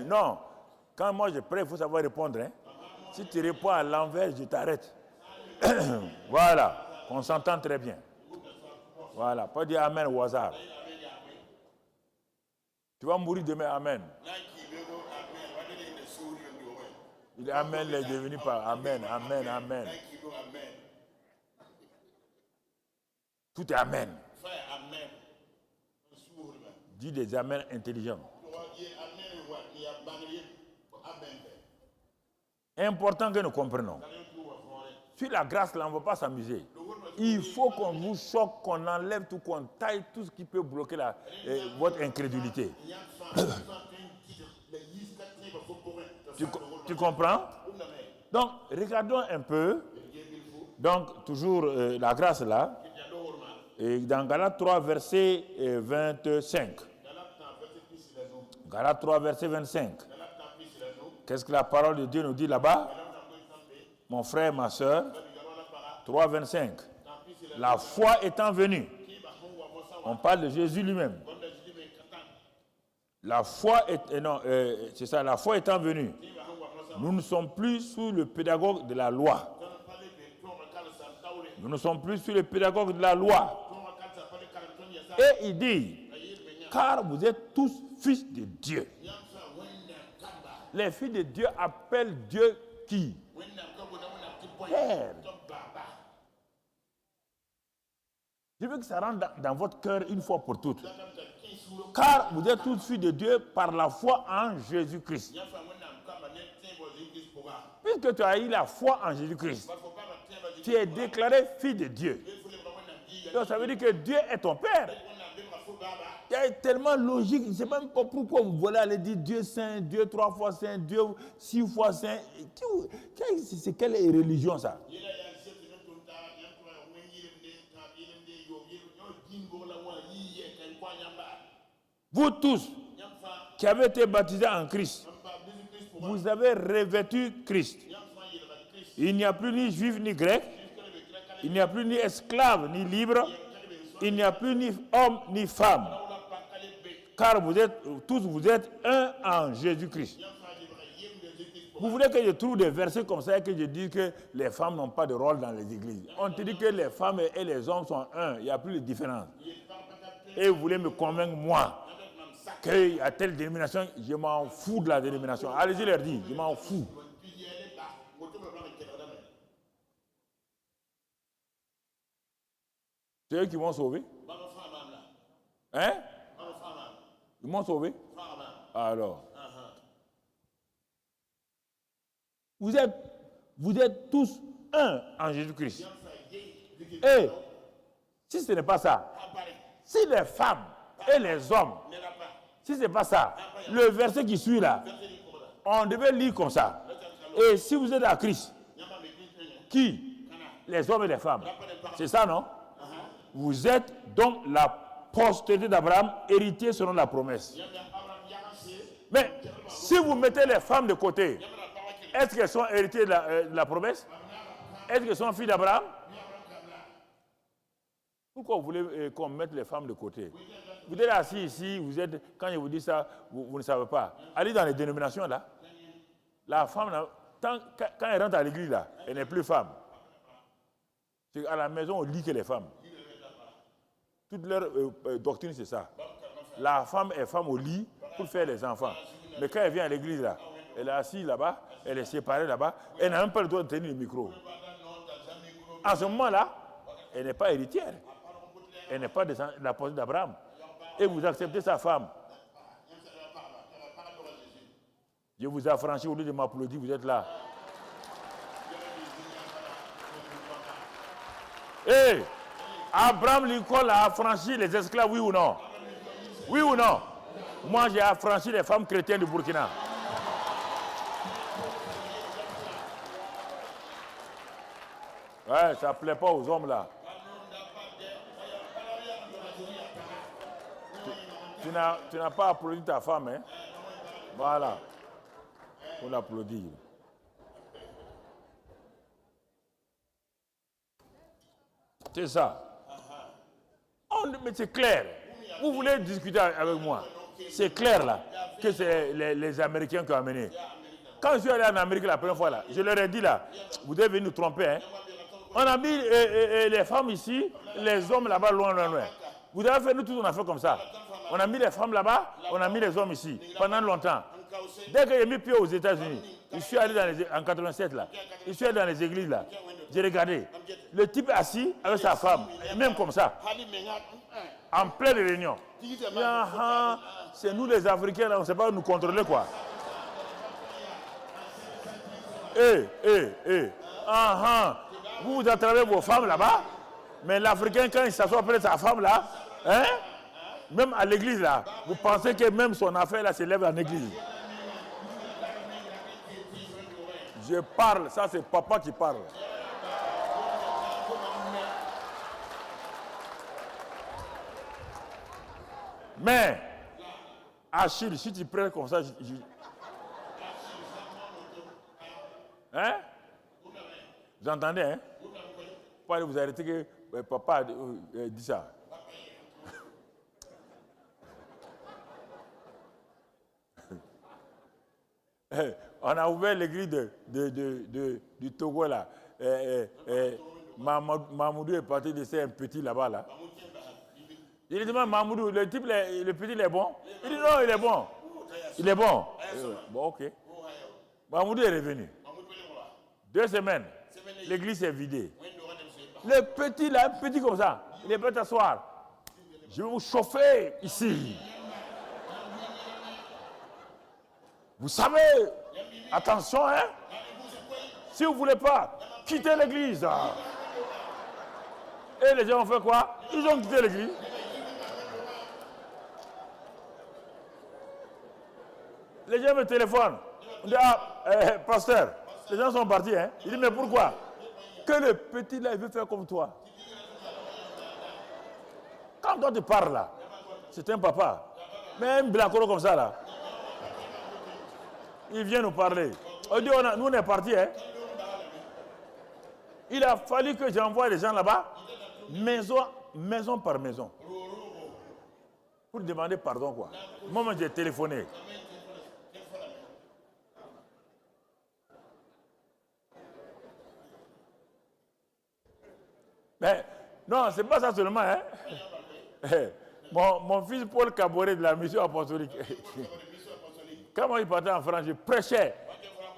Non, quand moi je prie, il faut savoir répondre. Hein. Si tu réponds à l'envers, je t'arrête. Voilà, on s'entend très bien. Voilà, pas dire Amen au hasard. Tu vas mourir demain, Amen. Amen est devenu par Amen. Tout est Amen. Dis des Amen intelligents. Important que nous comprenions. Sur la grâce, là, on ne va pas s'amuser. Il faut qu'on vous choque, qu'on enlève tout, qu'on taille tout ce qui peut bloquer votre incrédulité. Tu comprends? Donc, regardons un peu. Donc, toujours la grâce là. Et dans Galates 3, verset 25. Galates 3, verset 25. Qu'est-ce que la parole de Dieu nous dit là-bas? Mon frère, ma soeur. 3, 25. La foi étant venue. On parle de Jésus lui-même. La foi c'est ça, la foi étant venue. Nous ne sommes plus sous le pédagogue de la loi. Nous ne sommes plus sous le pédagogue de la loi. Et il dit, car vous êtes tous fils de Dieu. Les fils de Dieu appellent Dieu qui? Père. Je veux que ça rentre dans votre cœur une fois pour toutes. Car vous êtes tous fils de Dieu par la foi en Jésus-Christ. Puisque tu as eu la foi en Jésus-Christ, tu es déclaré fils de Dieu. Donc ça veut dire que Dieu est ton Père. Il y a tellement logique, je ne sais même pas pourquoi vous voulez aller dire Dieu saint, Dieu 3 fois saint, Dieu 6 fois saint. C'est quelle religion ça? Vous tous qui avez été baptisés en Christ, vous avez revêtu Christ. Il n'y a plus ni juif ni grec, il n'y a plus ni esclave ni libre, il n'y a plus ni homme ni femme. Car vous êtes un en Jésus-Christ. Vous voulez que je trouve des versets comme ça et que je dise que les femmes n'ont pas de rôle dans les églises. On te dit que les femmes et les hommes sont un, il n'y a plus de différence. Et vous voulez me convaincre, moi, qu'il y a telle dénomination, je m'en fous de la dénomination. Allez-y leur dire, je m'en fous. C'est eux qui m'ont sauvé. Hein? Ils m'ont sauvé. Alors. Vous êtes tous un en Jésus-Christ. Et si ce n'est pas ça, si les femmes et les hommes, si ce n'est pas ça, le verset qui suit là, on devait lire comme ça. Et si vous êtes à Christ, qui? Les hommes et les femmes. C'est ça, non? Vous êtes donc postérité d'Abraham, héritier selon la promesse. Mais si vous mettez les femmes de côté, est-ce qu'elles sont héritées de la promesse? Est-ce qu'elles sont filles d'Abraham? Pourquoi vous voulez qu'on mette les femmes de côté? Vous êtes assis ici, quand je vous dis ça, vous ne savez pas. Allez dans les dénominations là. La femme, quand elle rentre à l'église là, elle n'est plus femme. C'est à la maison, on lit que les femmes. Toute leur doctrine, c'est ça. La femme est femme au lit pour faire les enfants. Mais quand elle vient à l'église là, elle est assise là-bas, elle est séparée là-bas, elle n'a même pas le droit de tenir le micro. En ce moment-là, elle n'est pas héritière. Elle n'est pas de la posture d'Abraham. Et vous acceptez sa femme. Je vous ai affranchi au lieu de m'applaudir, vous êtes là. Hey, Abraham Lincoln a affranchi les esclaves, oui ou non? Oui ou non? Moi, j'ai affranchi les femmes chrétiennes du Burkina. Ouais, ça ne plaît pas aux hommes là. Tu n'as pas applaudi ta femme, hein? Voilà. Pour l'applaudir. C'est ça. Mais c'est clair. Vous voulez discuter avec moi? C'est clair là que c'est les Américains qui ont amené. Quand je suis allé en Amérique la première fois là, je leur ai dit là, vous devez venir nous tromper. Hein? On a mis les femmes ici, les hommes là-bas loin. Vous avez fait, nous tous on a fait comme ça. On a mis les femmes là-bas, on a mis les hommes ici, pendant longtemps. Dès que j'ai mis pied aux États-Unis, je suis allé en 87 là, je suis allé dans les églises là, j'ai regardé. Le type assis avec sa femme, même comme ça, en pleine réunion. C'est nous les Africains là, on ne sait pas nous contrôler quoi. Vous attrapez vos femmes là-bas, mais l'Africain quand il s'assoit près de sa femme là, hein? Même à l'église là, vous pensez que même son affaire là s'élève en église. Je parle, ça c'est papa qui parle. Mais, Achille, si tu prends comme ça, hein? Vous entendez, hein? Pour aller vous arrêter que papa dit ça. On a ouvert l'église du Togo là. Mamoudou est parti laisser un petit là-bas là. Je lui demande Mamoudou, le petit il est bon? Il dit non, il est bon. Il est bon. Bon, ok. Mamoudou est revenu. 2 semaines, l'église est vidée. Le petit là, un petit comme ça, il est prêt à s'asseoir. Je vais vous chauffer ici. Vous savez, attention, hein? Si vous ne voulez pas, quittez l'église. Et les gens ont fait quoi? Ils ont quitté l'église. Les gens me téléphonent. On dit, pasteur, les gens sont partis, hein? Il dit, mais pourquoi? Que le petit là, il veut faire comme toi. Quand toi tu parles là, c'est un papa. Mais un blacoro comme ça là, il vient nous parler. On dit, nous on est partis, hein? Il a fallu que j'envoie les gens là-bas, maison par maison, pour demander pardon, quoi. Moi, j'ai téléphoné. Mais non, c'est pas ça seulement, hein? Mon fils Paul Caboret de la mission apostolique. Quand il partait en France, je prêchais.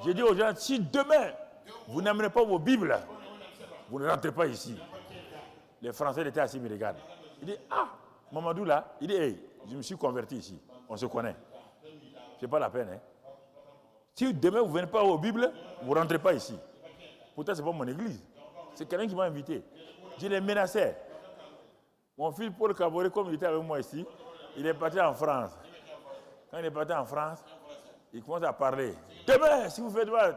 J'ai dit aux gens, si demain, vous n'amenez pas vos Bibles, vous ne rentrez pas ici. Les Français étaient assis, me regardent. Il dit, Mamadou là, il dit, hey, je me suis converti ici. On se connaît. C'est pas la peine, hein. Si demain, vous ne venez pas vos Bibles, vous ne rentrez pas ici. Pourtant, ce n'est pas mon église. C'est quelqu'un qui m'a invité. Je les menaçais. Mon fils Paul Caboret, comme il était avec moi ici, il est parti en France. Quand il est parti en France, il commence à parler. Demain, si vous faites mal,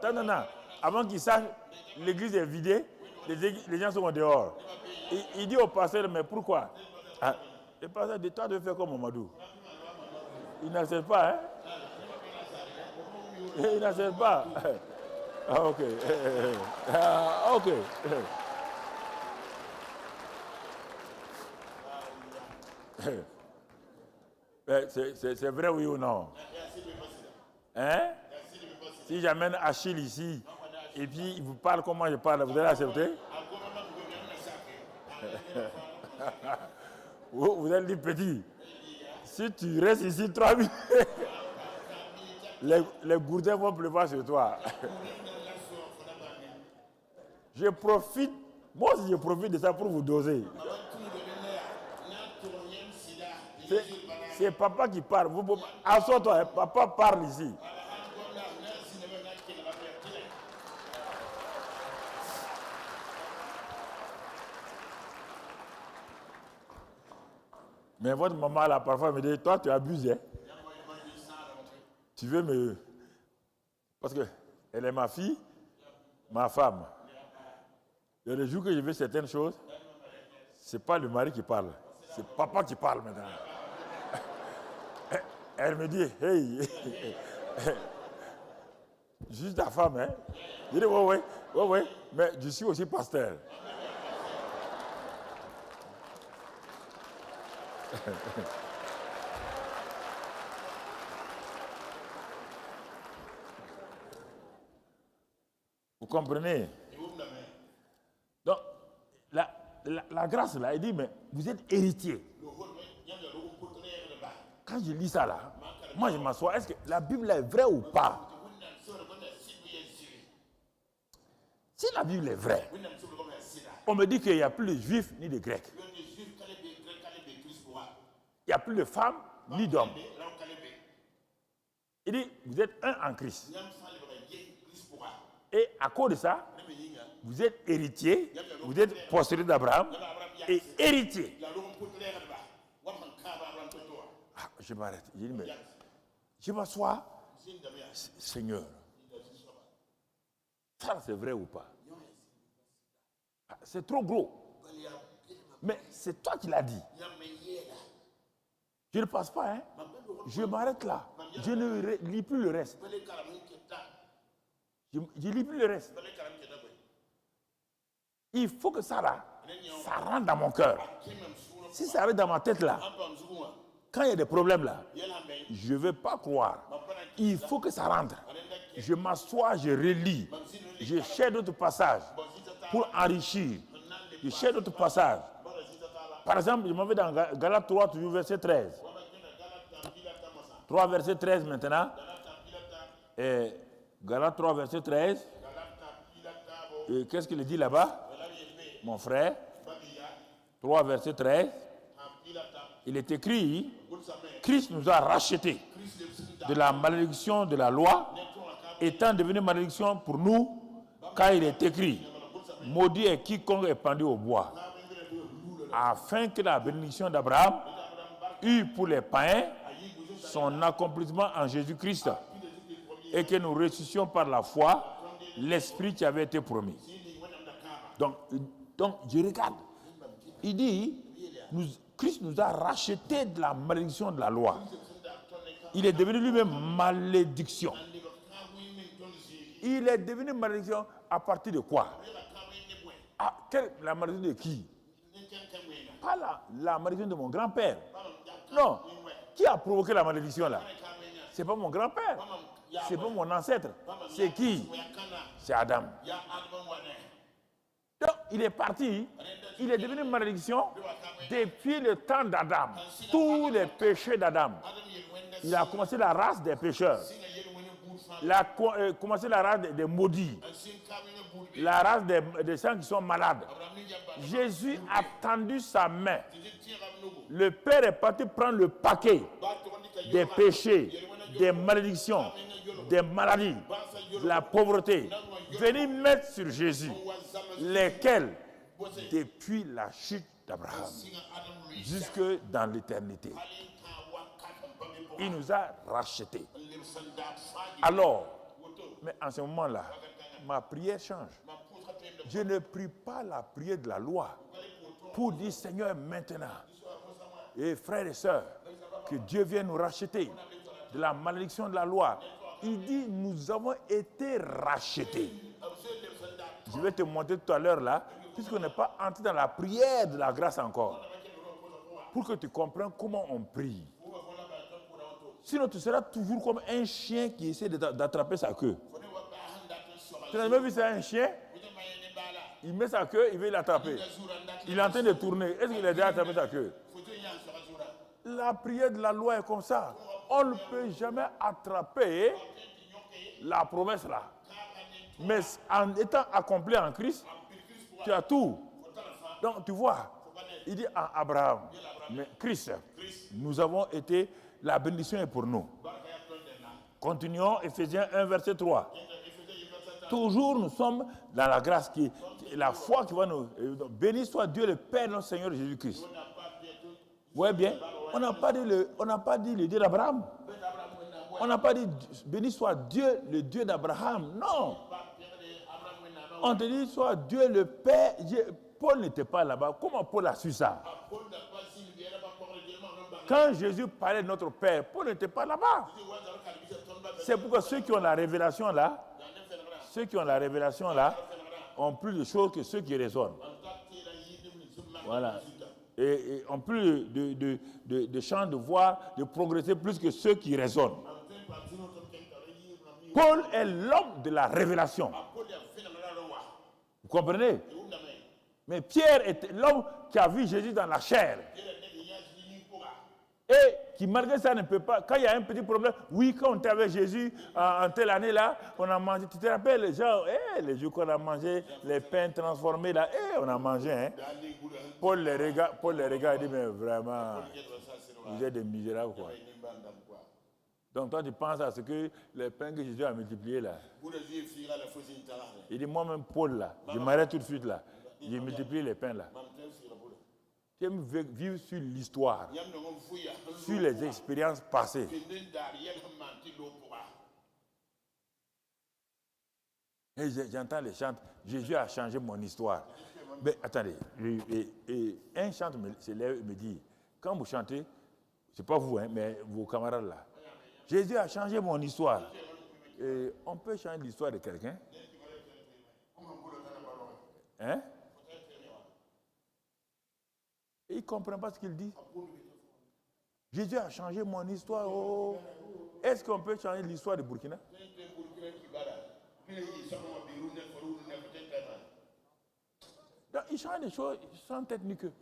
avant qu'il sache, l'église est vidée, les gens sont dehors. Il dit au pasteur, mais pourquoi? Et pas ça, de toi de faire comme Mamadou. Il n'accepte pas, hein? Il n'accepte pas. Ah, ok. Ah, ok. C'est vrai, oui ou non? Hein? Si j'amène Achille ici, et puis il vous parle comment je parle, vous allez accepter? Vous allez dire petit. Si tu restes ici 3 minutes, les gourdins vont pleuvoir sur toi. Je profite, moi aussi je profite de ça pour vous doser. C'est papa qui parle. Assois-toi, hein, papa parle ici. Mais votre maman, là, parfois, me dit, toi, tu abuses, hein? Tu veux me... Parce qu'elle est ma fille, ma femme. Et le jour que je veux certaines choses, ce n'est pas le mari qui parle. C'est papa qui parle maintenant. Elle me dit, hey, je suis ta femme, hein? Je dis, ouais, mais je suis aussi pasteur. Vous comprenez? Donc, la grâce là, elle dit, mais vous êtes héritier. Quand je lis ça là, moi je m'assois, est-ce que la Bible est vraie ou pas? Si la Bible est vraie, on me dit qu'il n'y a plus de juifs ni de grecs. Il n'y a plus de femmes ni d'hommes. Il dit, vous êtes un en Christ. Et à cause de ça, vous êtes héritier, vous êtes postérieur d'Abraham et héritier. Ah, je m'arrête. Je dis, mais je m'assois, Seigneur. Ça, c'est vrai ou pas? Ah, c'est trop gros. Mais c'est toi qui l'as dit. Je ne passe pas, hein? Je m'arrête là. Je ne lis plus le reste. Je ne lis plus le reste. Il faut que ça là, ça rentre dans mon cœur. Si ça rentre dans ma tête là, quand il y a des problèmes là, je ne vais pas croire. Il faut que ça rentre. Je m'assois, je relis. Je cherche d'autres passages pour enrichir. Je cherche d'autres passages. Par exemple, je m'en vais dans Galates 3, toujours verset 13. 3, verset 13 maintenant. Et Galates 3, verset 13. Et qu'est-ce qu'il dit là-bas, mon frère? 3, verset 13. Il est écrit, Christ nous a rachetés de la malédiction de la loi, étant devenu malédiction pour nous, car il est écrit, maudit est quiconque est pendu au bois, afin que la bénédiction d'Abraham eût pour les païens son accomplissement en Jésus-Christ, et que nous ressuscitions par la foi l'esprit qui avait été promis. Donc je regarde. Il dit, Christ nous a rachetés de la malédiction de la loi. Il est devenu lui-même malédiction. Il est devenu malédiction à partir de quoi? Ah, la malédiction de qui? Pas la malédiction de mon grand-père. Non. Qui a provoqué la malédiction là? C'est pas mon grand-père. C'est pas mon ancêtre. C'est qui? C'est Adam. Donc, il est parti. Il est devenu malédiction depuis le temps d'Adam. Tous les péchés d'Adam. Il a commencé la race des pécheurs. Il a commencé la race des maudits. La race des gens qui sont malades. Jésus a tendu sa main. Le Père est parti prendre le paquet des péchés, des malédictions, des maladies, de la pauvreté. Venez mettre sur Jésus, lesquels, depuis la chute d'Abraham, jusque dans l'éternité, il nous a rachetés. Alors, mais en ce moment-là, ma prière change. Je ne prie pas la prière de la loi pour dire, Seigneur, maintenant, Et frères et sœurs, que Dieu vienne nous racheter de la malédiction de la loi. Il dit, nous avons été rachetés. Je vais te montrer tout à l'heure là, puisqu'on n'est pas entré dans la prière de la grâce encore. Pour que tu comprennes comment on prie. Sinon, tu seras toujours comme un chien qui essaie d'attraper sa queue. Tu n'as jamais vu ça, un chien? Il met sa queue, il veut l'attraper. Il est en train de tourner. Est-ce qu'il a déjà attrapé sa queue? La prière de la loi est comme ça. On ne peut jamais attraper la promesse là. Mais en étant accompli en Christ, tu as tout. Donc tu vois, il dit à Abraham, mais Christ, nous avons été, la bénédiction est pour nous. Continuons, Ephésiens 1, verset 3. Toujours nous sommes dans la grâce, la foi qui va nous... Béni soit Dieu le Père, notre Seigneur Jésus-Christ. Vous voyez bien, on n'a pas dit le Dieu d'Abraham. On n'a pas dit béni soit Dieu, le Dieu d'Abraham. Non. On te dit soit Dieu le Père. Paul n'était pas là-bas. Comment Paul a su ça? Quand Jésus parlait de notre Père, Paul n'était pas là-bas. C'est pourquoi ceux qui ont la révélation là, ont plus de choses que ceux qui raisonnent. Voilà. Et ont plus de chance de voir, de progresser plus que ceux qui raisonnent. Paul est l'homme de la révélation. Vous comprenez? Mais Pierre est l'homme qui a vu Jésus dans la chair. Et qui malgré ça ne peut pas, quand il y a un petit problème, oui, quand on était avec Jésus en telle année là, on a mangé, tu te rappelles les gens, les jours qu'on a mangé, les pains transformés là, on a mangé. Hein. Paul les regarde et dit, mais vraiment, vous êtes des misérables quoi. Donc toi tu penses à ce que les pains que Jésus a multipliés là. Il dit, moi-même Paul là, je m'arrête tout de suite là, j'ai multiplié les pains là. Tu aimes vivre sur l'histoire, sur les expériences passées. Et j'entends les chants, Jésus a changé mon histoire. Mais attendez, un chant se lève et me dit, quand vous chantez, c'est pas vous, hein, mais vos camarades là, Jésus a changé mon histoire. Et on peut changer l'histoire de quelqu'un? Hein? Et il ne comprend pas ce qu'il dit. Jésus a changé mon histoire. Oh. Est-ce qu'on peut changer l'histoire de Burkina? Donc, il change des choses sans tête ni queue.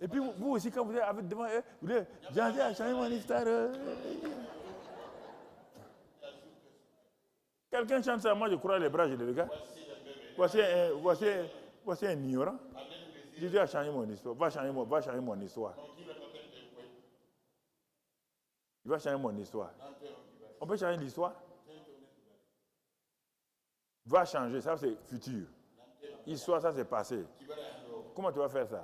Et puis vous aussi, quand vous êtes devant eux, vous dites, Jésus a changé mon histoire. Quelqu'un chante ça, moi je crois les bras, je les regarde. Voici un ignorant. Jésus a changé mon histoire. Va changer mon histoire. Il va changer mon histoire. On peut changer l'histoire? Va changer, ça c'est futur. Histoire, ça c'est passé. Comment tu vas faire ça?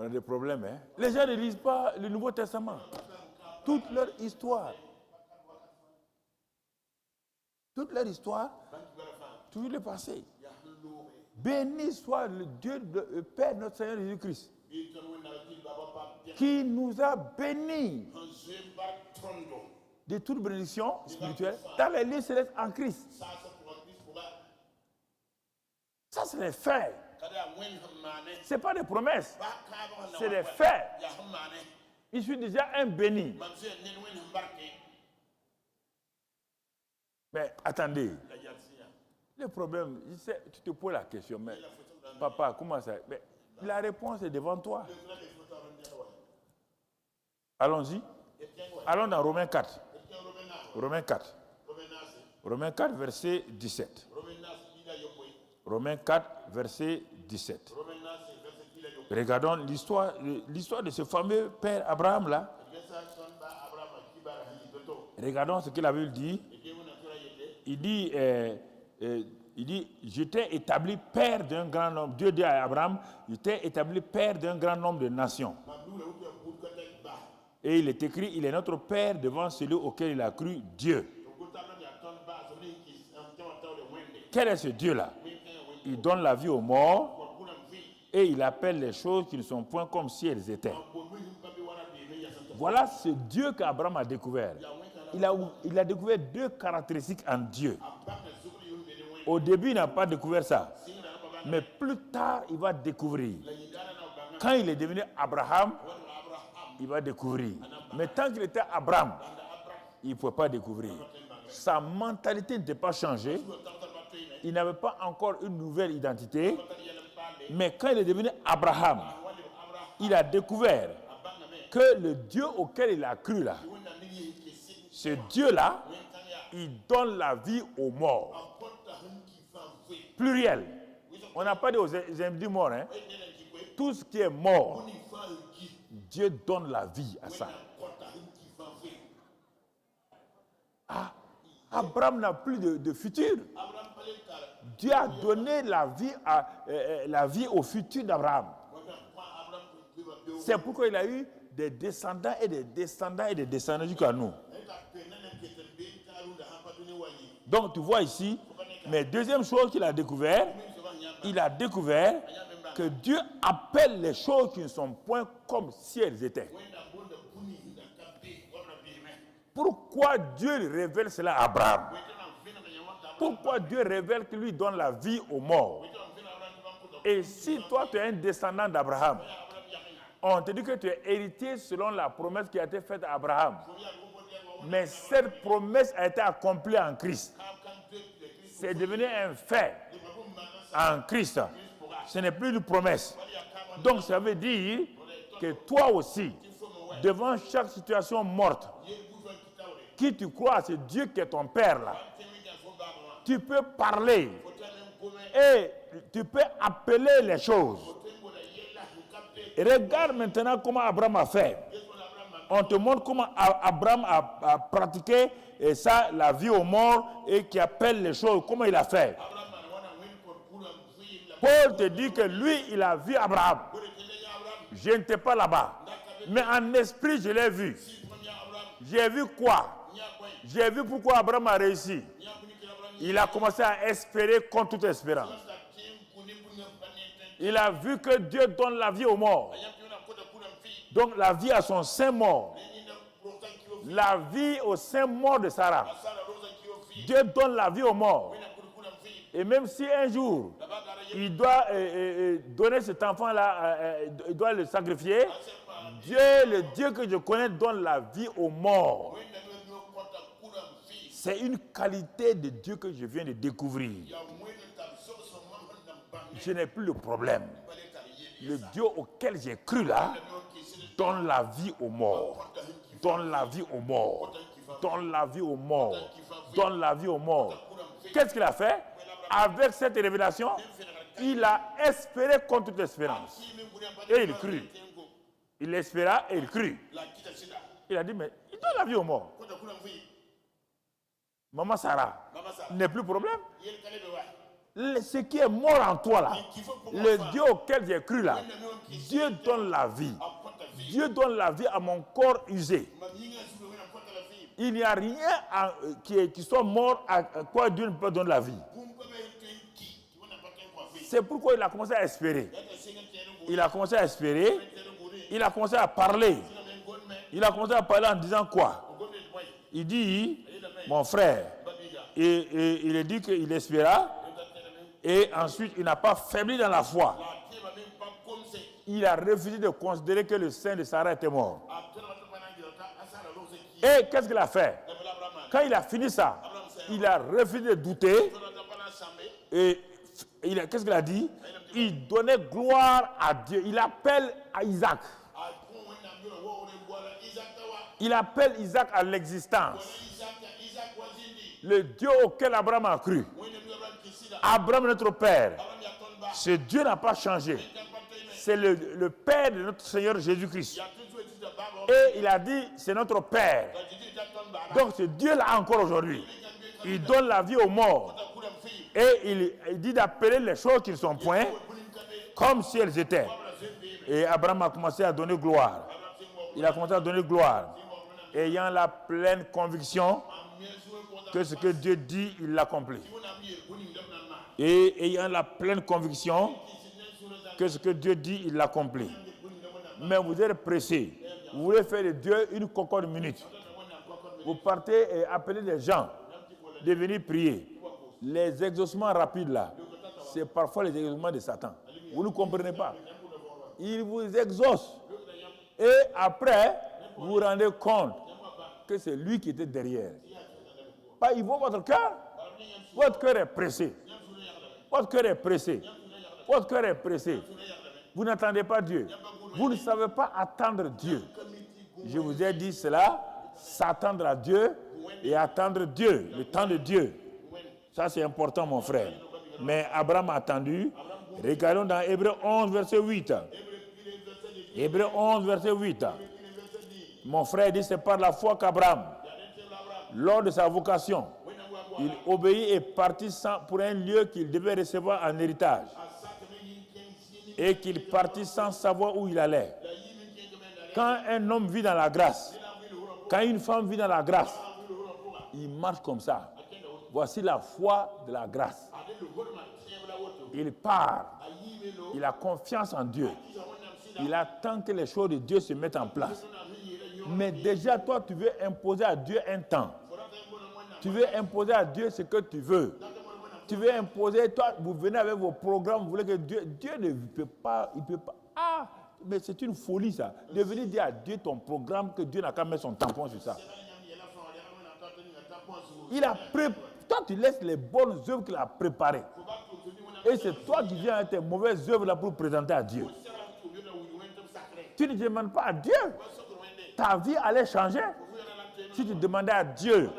On a des problèmes, hein? Les gens ne lisent pas le Nouveau Testament. Toute leur histoire. Toute leur histoire, tout le passé. Béni soit le Dieu, le Père, notre Seigneur Jésus-Christ, qui nous a bénis de toute bénédiction spirituelle dans les lieux célestes en Christ. Ça, c'est les faits. Ce n'est pas des promesses, c'est des faits. Je suis déjà un béni. Mais attendez, le problème, tu te poses la question, mais papa, comment ça? Mais la réponse est devant toi. Allons-y. Allons dans Romains 4. Romains 4. Romains 4, verset 17. Romains 4, verset 17. Regardons l'histoire de ce fameux père Abraham là. Regardons ce que la Bible dit. Il dit, je t'ai établi père d'un grand nombre. Dieu dit à Abraham, je t'ai établi père d'un grand nombre de nations. Et il est écrit, il est notre père devant celui auquel il a cru, Dieu. Quel est ce Dieu-là? Il donne la vie aux morts et il appelle les choses qui ne sont point comme si elles étaient. Voilà ce Dieu qu'Abraham a découvert. Il a découvert deux caractéristiques en Dieu. Au début, il n'a pas découvert ça. Mais plus tard, il va découvrir. Quand il est devenu Abraham, il va découvrir. Mais tant qu'il était Abraham, il ne pouvait pas découvrir. Sa mentalité n'était pas changée. Il n'avait pas encore une nouvelle identité. Mais quand il est devenu Abraham, il a découvert que le Dieu auquel il a cru là, ce Dieu-là, il donne la vie aux morts. Pluriel. On n'a pas dit aux individus morts. Hein. Tout ce qui est mort, Dieu donne la vie à ça. Ah, Abraham n'a plus de futur. Dieu a donné la vie au futur d'Abraham. C'est pourquoi il a eu des descendants et des descendants et des descendants jusqu'à nous. Donc tu vois ici, mais deuxième chose qu'il a découvert, il a découvert que Dieu appelle les choses qui ne sont point comme si elles étaient. Pourquoi Dieu révèle cela à Abraham? Pourquoi Dieu révèle qu'il lui donne la vie aux morts? Et si toi tu es un descendant d'Abraham, on te dit que tu es héritier selon la promesse qui a été faite à Abraham. Mais cette promesse a été accomplie en Christ. C'est devenu un fait en Christ. Ce n'est plus une promesse. Donc ça veut dire que toi aussi, devant chaque situation morte, qui tu crois, c'est Dieu qui est ton Père là. Tu peux parler et tu peux appeler les choses. Et regarde maintenant comment Abraham a fait. On te montre comment Abraham a pratiqué et ça, la vie aux morts et qui appelle les choses. Comment il a fait? Paul te dit que lui, il a vu Abraham. Je n'étais pas là-bas. Mais en esprit, je l'ai vu. J'ai vu quoi? J'ai vu pourquoi Abraham a réussi. Il a commencé à espérer contre toute espérance. Il a vu que Dieu donne la vie aux morts. Donc la vie à son sein mort. La vie au sein mort de Sarah. Dieu donne la vie aux morts. Et même si un jour, il doit donner cet enfant-là, il doit le sacrifier, Dieu, le Dieu que je connais, donne la vie aux morts. C'est une qualité de Dieu que je viens de découvrir. Je n'ai plus le problème. Le Dieu auquel j'ai cru là, donne la vie aux morts. Donne la vie aux morts. Donne la vie aux morts. Donne la vie aux morts. Qu'est-ce qu'il a fait? Avec cette révélation, il a espéré contre toute espérance. Et il crut. Il espéra et il crut. Il a dit, mais il donne la vie aux morts. Maman Sarah, n'est plus problème. Ce qui est mort en toi là, le Dieu auquel j'ai cru là, Dieu donne la vie. Dieu donne la vie à mon corps usé. Il n'y a rien qui soit mort à quoi Dieu ne peut donner la vie. C'est pourquoi il a commencé à espérer. Il a commencé à espérer. Il a commencé à parler. Il a commencé à parler en disant quoi? Il dit, mon frère, et il a dit qu'il espéra. Et ensuite, il n'a pas faibli dans la foi. Il a refusé de considérer que le sein de Sarah était mort. Et qu'est-ce qu'il a fait? Quand il a fini ça, il a refusé de douter. Et qu'est-ce qu'il a dit? Il donnait gloire à Dieu. Il appelle à Isaac. Il appelle Isaac à l'existence. Le Dieu auquel Abraham a cru. Abraham est notre Père. Ce Dieu n'a pas changé. C'est le Père de notre Seigneur Jésus-Christ. Et il a dit, c'est notre Père. Donc ce Dieu-là encore aujourd'hui, il donne la vie aux morts. Et il dit d'appeler les choses qui ne sont point comme si elles étaient. Et Abraham a commencé à donner gloire. Il a commencé à donner gloire. Ayant la pleine conviction que ce que Dieu dit, il l'accomplit. et ayant la pleine conviction que ce que Dieu dit, il l'accomplit. Mais vous êtes pressé. Vous voulez faire de Dieu une concorde minute. Vous partez et appelez les gens de venir prier. Les exaucements rapides là, c'est parfois les exaucements de Satan. Vous ne comprenez pas. Il vous exauce. Et après, vous vous rendez compte que c'est lui qui était derrière. Pas, il voit votre cœur. Votre cœur est pressé. Votre cœur est pressé. Votre cœur est pressé. Vous n'attendez pas Dieu. Vous ne savez pas attendre Dieu. Je vous ai dit cela, s'attendre à Dieu et attendre Dieu, le temps de Dieu. Ça, c'est important, mon frère. Mais Abraham a attendu. Regardons dans Hébreux 11, verset 8. Hébreux 11, verset 8. Mon frère dit, c'est par la foi qu'Abraham, lors de sa vocation, il obéit et partit pour un lieu qu'il devait recevoir en héritage. Et qu'il partit sans savoir où il allait. Quand un homme vit dans la grâce, quand une femme vit dans la grâce, il marche comme ça. Voici la foi de la grâce. Il part. Il a confiance en Dieu. Il attend que les choses de Dieu se mettent en place. Mais déjà, toi, tu veux imposer à Dieu un temps. Tu veux imposer à Dieu ce que tu veux. Tu veux imposer, toi, vous venez avec vos programmes, vous voulez que Dieu ne peut pas, il peut pas. Ah, mais c'est une folie ça. De venir dire à Dieu ton programme que Dieu n'a qu'à mettre son tampon sur ça. Il a toi, tu laisses les bonnes œuvres qu'il a préparées. Et c'est toi qui viens avec tes mauvaises œuvres là pour présenter à Dieu. Tu ne demandes pas à Dieu. Ta vie allait changer si tu demandais à Dieu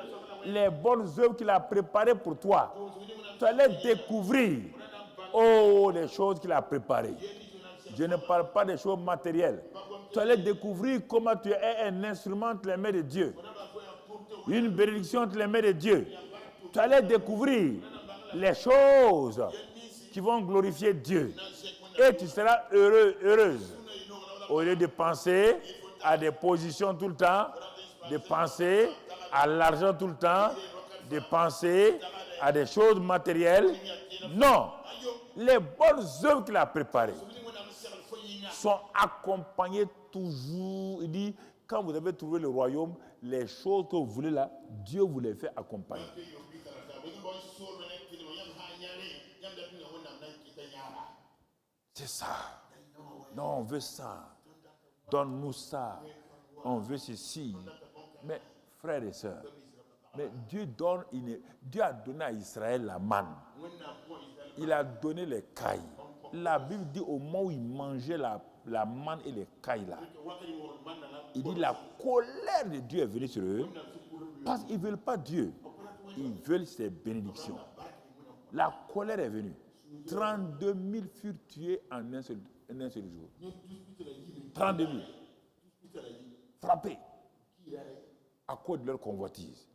les bonnes œuvres qu'il a préparées pour toi. Tu allais découvrir, les choses qu'il a préparées. Je ne parle pas des choses matérielles. Tu allais découvrir comment tu es un instrument entre les mains de Dieu. Une bénédiction entre les mains de Dieu. Tu allais découvrir les choses qui vont glorifier Dieu. Et tu seras heureux, heureuse. Au lieu de penser à des positions tout le temps, de penser à l'argent tout le temps, de penser à des choses matérielles. Non. Les bonnes œuvres qu'il a préparées sont accompagnées toujours. Il dit, quand vous avez trouvé le royaume, les choses que vous voulez là, Dieu vous les fait accompagner. C'est ça. Non, on veut ça. Donne-nous ça. On veut ceci. Mais, frères et sœurs, mais Dieu a donné à Israël la manne. Il a donné les cailles. La Bible dit au moment où il mangeait la manne et les cailles là, il dit la colère de Dieu est venue sur eux parce qu'ils ne veulent pas Dieu. Ils veulent ses bénédictions. La colère est venue. 32 000 furent tués en un seul jour. 32 000. Frappés à cause de leur convoitise.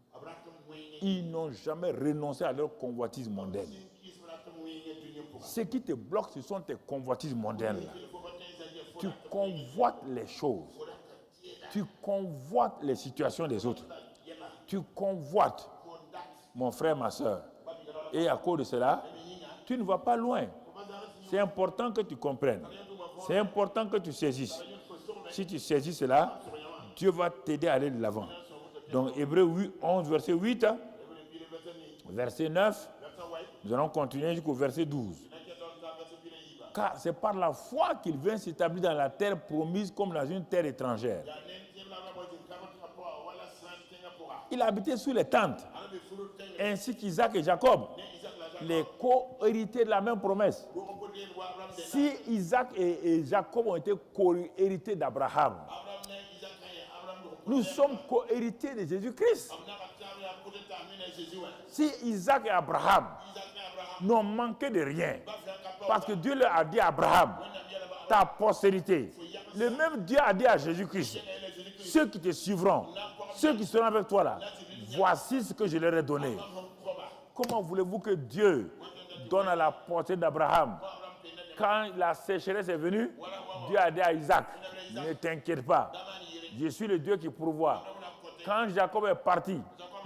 Ils n'ont jamais renoncé à leur convoitise mondaine. Ce qui te bloque, ce sont tes convoitises mondaines. Tu convoites les choses. Tu convoites les situations des autres. Tu convoites, mon frère, ma soeur. Et à cause de cela, tu ne vas pas loin. C'est important que tu comprennes. C'est important que tu saisisses. Si tu saisis cela, Dieu va t'aider à aller de l'avant. Donc, Hébreux 11, verset 8, verset 9, nous allons continuer jusqu'au verset 12. Car c'est par la foi qu'il vient s'établir dans la terre promise comme dans une terre étrangère. Il habitait sous les tentes, ainsi qu'Isaac et Jacob, les co-hérités de la même promesse. Si Isaac et Jacob ont été co-hérités d'Abraham, nous sommes co-héritiers de Jésus-Christ. Si Isaac et Abraham n'ont manqué de rien, parce que Dieu leur a dit à Abraham, ta postérité, le même Dieu a dit à Jésus-Christ, ceux qui te suivront, ceux qui seront avec toi là, voici ce que je leur ai donné. Comment voulez-vous que Dieu donne à la portée d'Abraham? Quand la sécheresse est venue, Dieu a dit à Isaac, ne t'inquiète pas, je suis le Dieu qui pourvoit. Quand Jacob est parti,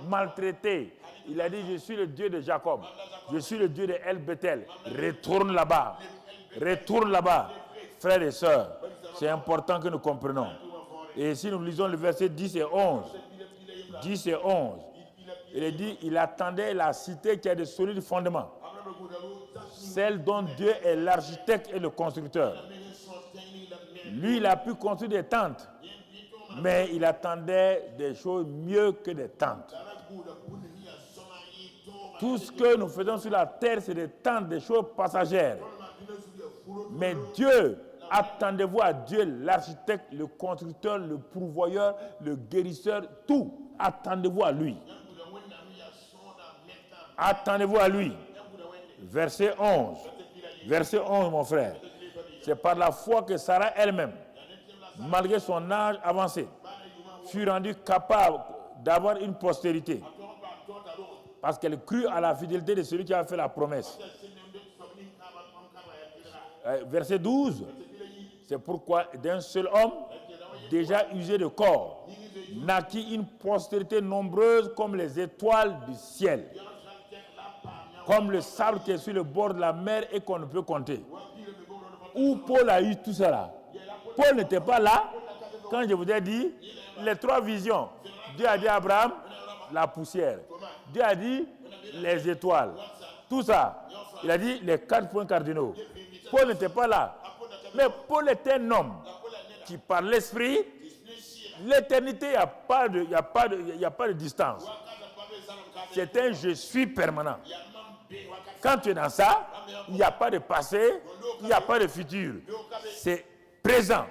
maltraité, Il a dit, je suis le Dieu de Jacob. Je suis le Dieu de El Bethel. Retourne là-bas. Retourne là-bas. Frères et sœurs, c'est important que nous comprenions. Et si nous lisons le verset 10 et 11, 10 et 11, il dit, il attendait la cité qui a de solides fondements, celle dont Dieu est l'architecte et le constructeur. Lui, il a pu construire des tentes, mais il attendait des choses mieux que des tentes. Tout ce que nous faisons sur la terre, c'est des tentes, des choses passagères. Mais Dieu, attendez-vous à Dieu, l'architecte, le constructeur, le pourvoyeur, le guérisseur, tout. Attendez-vous à lui. Attendez-vous à lui. Verset 11. Verset 11, mon frère. C'est par la foi que Sarah elle-même, malgré son âge avancé, fut rendue capable d'avoir une postérité. Parce qu'elle crut à la fidélité de celui qui a fait la promesse. Verset 12. C'est pourquoi d'un seul homme, déjà usé de corps, naquit une postérité nombreuse comme les étoiles du ciel, comme le sable qui est sur le bord de la mer et qu'on ne peut compter. Où Paul a eu tout cela? Paul n'était pas là quand je vous ai dit les trois visions. Dieu a dit à Abraham, la poussière. Dieu a dit les étoiles. Tout ça. Il a dit les 4 points cardinaux. Paul n'était pas là. Mais Paul était un homme qui, par l'esprit, l'éternité, il n'y a pas de distance. C'est un je suis permanent. Quand tu es dans ça, il n'y a pas de passé, il n'y a pas de futur. C'est présent.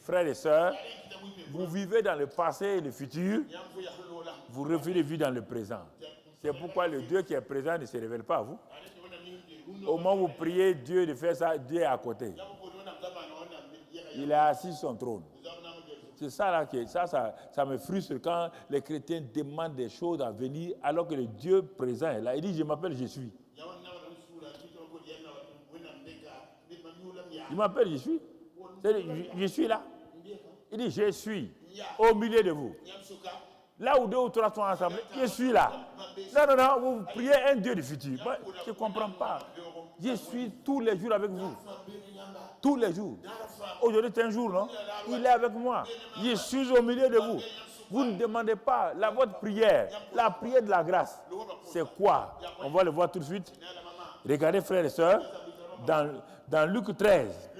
Frères et sœurs, vous vivez dans le passé et le futur, vous refusez de vivre dans le présent. C'est pourquoi le Dieu qui est présent ne se révèle pas à vous. Au moment où vous priez Dieu de faire ça, Dieu est à côté. Il est assis sur son trône. C'est ça là que ça me frustre quand les chrétiens demandent des choses à venir alors que le Dieu présent est là. Il dit, je m'appelle, je suis. Il m'appelle, je suis. Je suis là. Il dit, je suis au milieu de vous. Là où 2 ou 3 sont ensemble, je suis là. Non, vous priez un Dieu du futur. Moi, je ne comprends pas. Je suis tous les jours avec vous. Tous les jours. Aujourd'hui, c'est un jour, non? Il est avec moi. Je suis au milieu de vous. Vous ne demandez pas votre prière, la prière de la grâce. C'est quoi? On va le voir tout de suite. Regardez, frères et sœurs, dans Luc 13.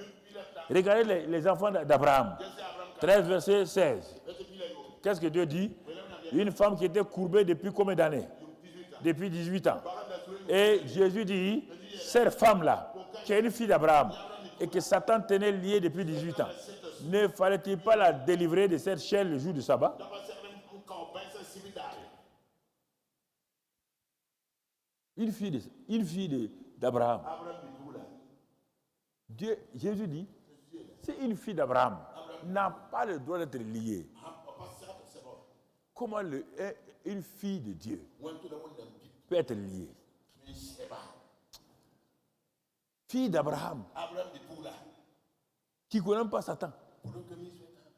Regardez les enfants d'Abraham. 13, verset 16. Qu'est-ce que Dieu dit? Une femme qui était courbée depuis combien d'années? Depuis 18 ans. Et Jésus dit, cette femme-là, qui est une fille d'Abraham, et que Satan tenait liée depuis 18 ans, ne fallait-il pas la délivrer de cette chaîne le jour du sabbat? Une fille d'Abraham. Jésus dit, si une fille d'Abraham n'a pas le droit d'être liée, comment une fille de Dieu peut être liée? Fille d'Abraham, qui ne connaît pas Satan,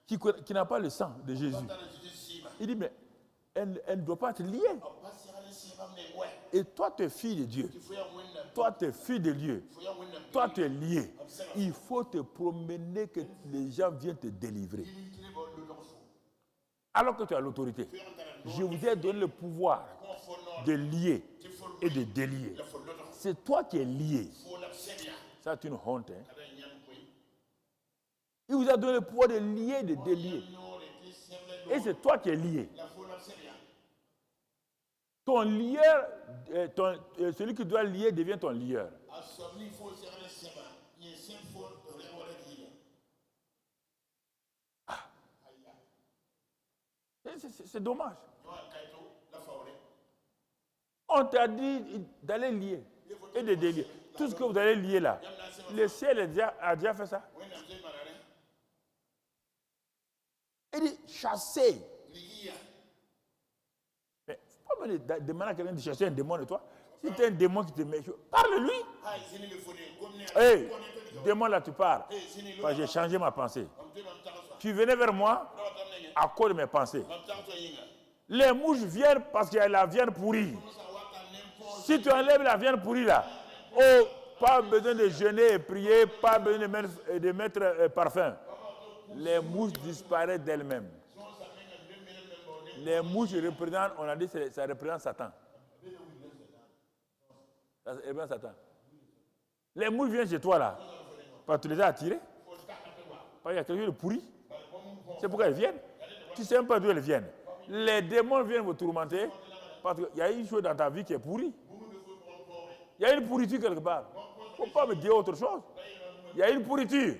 qui n'a pas le sang de Jésus. Il dit, mais elle ne doit pas être liée. Et toi, tu es fille de Dieu. Toi, tu es fille de Dieu. Toi, tu es lié. Il faut te promener que les gens viennent te délivrer. Alors que tu as l'autorité. Je vous ai donné le pouvoir de lier et de délier. C'est toi qui es lié. Ça, c'est une honte. Hein? Il vous a donné le pouvoir de lier et de délier. Et c'est toi qui es lié. Ton lieur, celui qui doit lier devient ton lieur. Ah. C'est dommage. On t'a dit d'aller lier et de délier. Tout ce que vous allez lier là, le ciel a déjà fait ça. Il dit chasser. Mais il ne faut pas me demander à quelqu'un de chasser un démon de toi. Si tu as un démon qui te met, parle-lui. Hey, démon là, tu parles. Enfin, j'ai changé ma pensée. Tu venais vers moi à cause de mes pensées. Les mouches viennent parce qu'il y a la viande pourrie. Si tu enlèves la viande pourrie là, oh, pas besoin de jeûner et prier, pas besoin de mettre parfum. Les mouches disparaissent d'elles-mêmes. Les mouches représentent, on a dit, ça représente Satan. Ça représente Satan. Les mouches viennent chez toi là, parce que tu les as attirées. Parce qu'il y a quelque chose de pourri. C'est pourquoi elles viennent. Tu ne sais même pas d'où elles viennent. Les démons viennent vous tourmenter parce qu'il y a une chose dans ta vie qui est pourrie. Il y a une pourriture quelque part. Il ne faut pas me dire autre chose. Il y a une pourriture.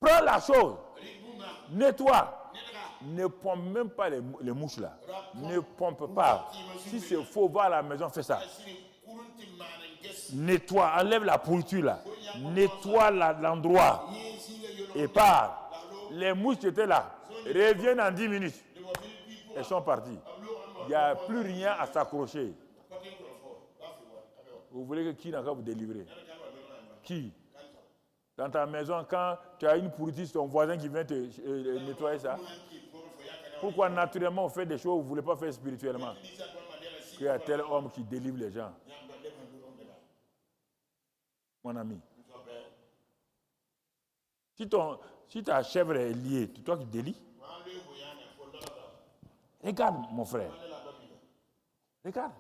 Prends la chose. Nettoie. Ne pompe même pas les mouches là. Ne pompe pas. Si c'est faux, va à la maison, fais ça. Nettoie, enlève la pourriture là. Nettoie l'endroit. Et pars. Les mouches qui étaient là reviennent en 10 minutes. Elles sont parties. Il n'y a plus rien à s'accrocher. Vous voulez que qui n'a qu'à vous délivrer? Qui? Dans ta maison, quand tu as une pourriture, c'est ton voisin qui vient te nettoyer ça. Pourquoi naturellement on fait des choses que vous ne voulez pas faire spirituellement? Qu'il y a tel homme qui délivre les gens. Mon ami. Si ta chèvre est liée, c'est toi qui délie. Regarde, mon frère. Regarde.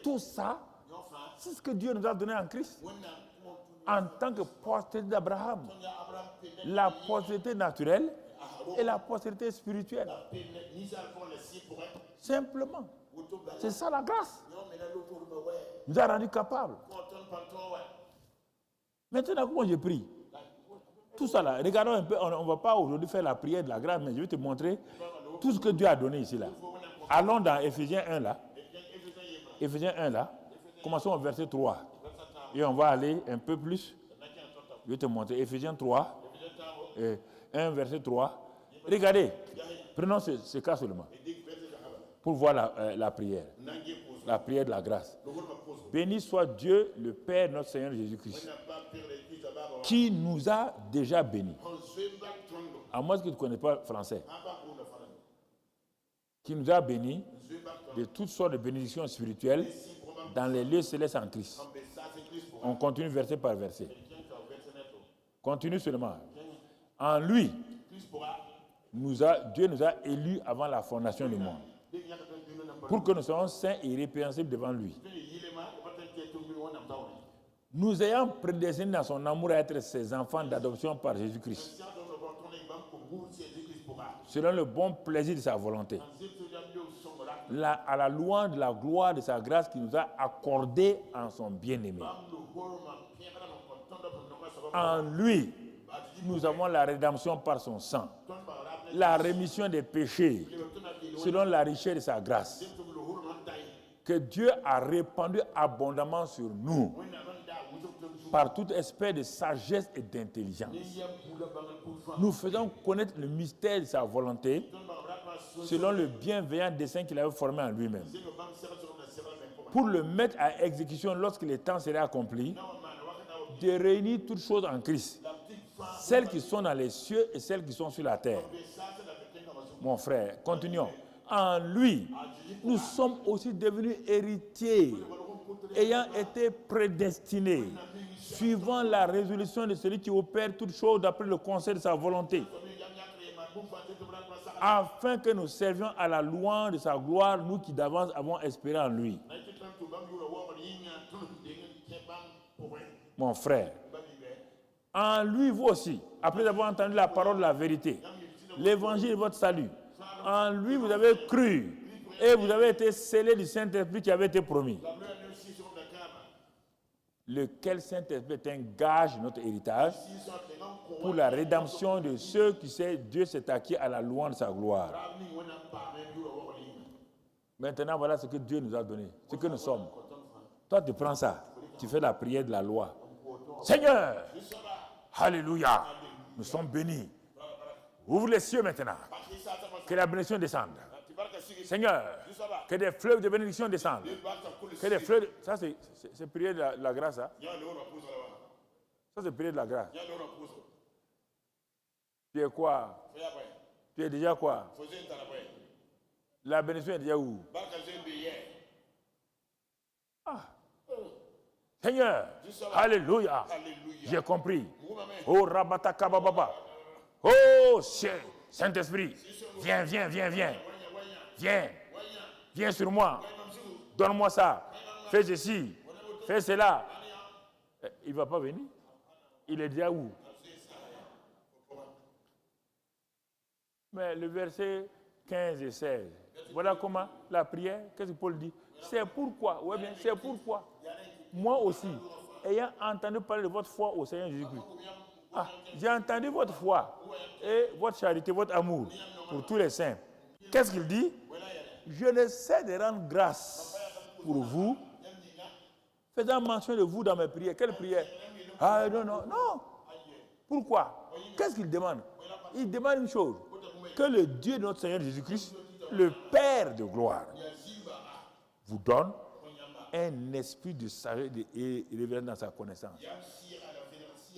Tout ça, c'est ce que Dieu nous a donné en Christ. En tant que postérité d'Abraham. La postérité naturelle et la postérité spirituelle. Simplement. C'est ça la grâce. Nous a rendu capables. Maintenant, comment je prie? Tout ça là, regardons un peu, on ne va pas aujourd'hui faire la prière de la grâce, mais je vais te montrer tout ce que Dieu a donné ici là. Allons dans Éphésiens 1 là. Éphésiens 1 là. Commençons au verset 3. Et on va aller un peu plus. Je vais te montrer. Éphésiens 3. 1 verset 3. Regardez. Prenons ce cas seulement. Pour voir la prière. La prière de la grâce. Béni soit Dieu, le Père, notre Seigneur Jésus-Christ, qui nous a déjà bénis. À moins que tu ne connais pas le français. Qui nous a bénis de toutes sortes de bénédictions spirituelles dans les lieux célestes en Christ. On continue verset par verset. Continue seulement. En lui, Dieu nous a élus avant la fondation du monde. Pour que nous soyons saints et irrépréhensibles devant lui. Nous ayons prédestiné dans son amour à être ses enfants d'adoption par Jésus-Christ. Selon le bon plaisir de sa volonté. À la louange de la gloire de sa grâce qui nous a accordé en son bien-aimé. En lui, nous avons la rédemption par son sang. La rémission des péchés selon la richesse de sa grâce. Que Dieu a répandu abondamment sur nous. Par toute espèce de sagesse et d'intelligence. Nous faisons connaître le mystère de sa volonté selon le bienveillant dessein qu'il avait formé en lui-même. Pour le mettre à exécution lorsque les temps seraient accomplis, de réunir toutes choses en Christ, celles qui sont dans les cieux et celles qui sont sur la terre. Mon frère, continuons. En lui, nous sommes aussi devenus héritiers, ayant été prédestinés, suivant la résolution de celui qui opère toutes choses d'après le conseil de sa volonté, afin que nous servions à la louange de sa gloire, nous qui d'avance avons espéré en lui. Mon frère, en lui vous aussi, après avoir entendu la parole de la vérité, l'évangile de votre salut, en lui vous avez cru et vous avez été scellés du Saint-Esprit qui avait été promis. Lequel Saint-Esprit est un gage de notre héritage pour la rédemption de ceux qui sait Dieu s'est acquis à la louange de sa gloire. Maintenant, voilà ce que Dieu nous a donné, ce que nous sommes. Toi, tu prends ça, tu fais la prière de la loi. Seigneur, alléluia, nous sommes bénis. Ouvre les cieux maintenant, que la bénédiction descende. Seigneur, que des fleuves de bénédiction descendent. Que des fleuves ça, c'est prier de la grâce. Hein? Ça, c'est prier de la grâce. Tu es quoi? Tu es déjà quoi? La bénédiction est déjà où? Ah. Seigneur, alléluia. J'ai compris. Oh, Rabatakababa. Oh, Saint-Esprit, viens, viens, viens, viens. Viens. Viens sur moi. Donne-moi ça. Fais ceci. Fais cela. Il ne va pas venir. Il est déjà où? Mais le verset 15 et 16. Voilà comment la prière, qu'est-ce que Paul dit? C'est pourquoi, ouais bien, c'est pourquoi, moi aussi, ayant entendu parler de votre foi au Seigneur Jésus-Christ, j'ai entendu votre foi et votre charité, votre amour pour tous les saints. Qu'est-ce qu'il dit? Je ne sais de rendre grâce pour vous, faisant mention de vous dans mes prières. Quelle prière? Ah non, non, non. Pourquoi? Qu'est-ce qu'il demande? Il demande une chose, que le Dieu de notre Seigneur Jésus-Christ, le Père de gloire, vous donne un esprit de sagesse et révérence dans sa connaissance.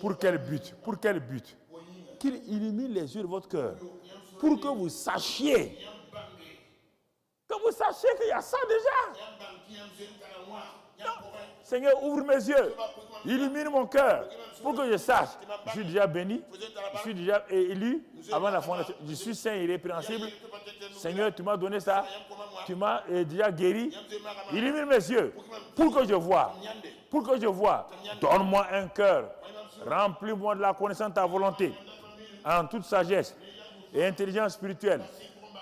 Pour quel but? Pour quel but? Qu'il illumine les yeux de votre cœur, pour que vous sachiez, qu'il y a ça déjà. Non. Seigneur, ouvre mes yeux, illumine mon cœur, pour que je sache. Je suis déjà béni, je suis déjà élu avant la fondation. Je suis saint et irrépréhensible. Seigneur, tu m'as donné ça, tu m'as déjà guéri. Illumine mes yeux, pour que je vois. Pour que je vois. Donne-moi un cœur, remplis-moi de la connaissance de ta volonté, en toute sagesse et intelligence spirituelle,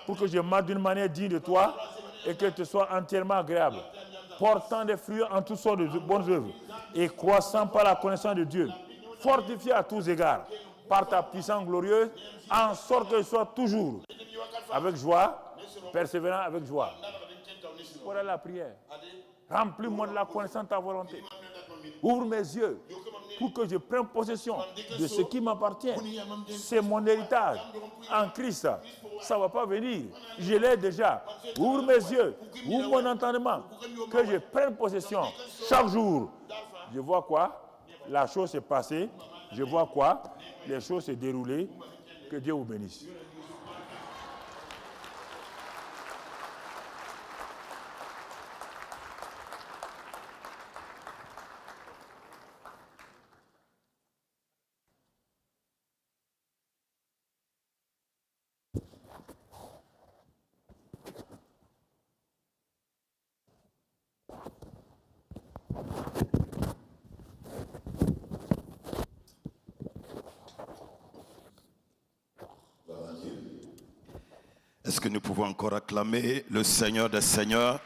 pour que je marche d'une manière digne de toi et que tu sois entièrement agréable, portant des fruits en toutes sortes de bonnes œuvres et croissant par la connaissance de Dieu, fortifié à tous égards par ta puissance glorieuse, en sorte que je sois toujours avec joie, persévérant avec joie. Voilà la prière. Remplis-moi de la connaissance de ta volonté. Ouvre mes yeux pour que je prenne possession de ce qui m'appartient. C'est mon héritage en Christ. Ça ne va pas venir. Je l'ai déjà. Ouvre mes yeux, ouvre mon entendement, que je prenne possession chaque jour. Je vois quoi? La chose s'est passée. Je vois quoi? Les choses se déroulent. Que Dieu vous bénisse. Est-ce que nous pouvons encore acclamer le Seigneur des Seigneurs?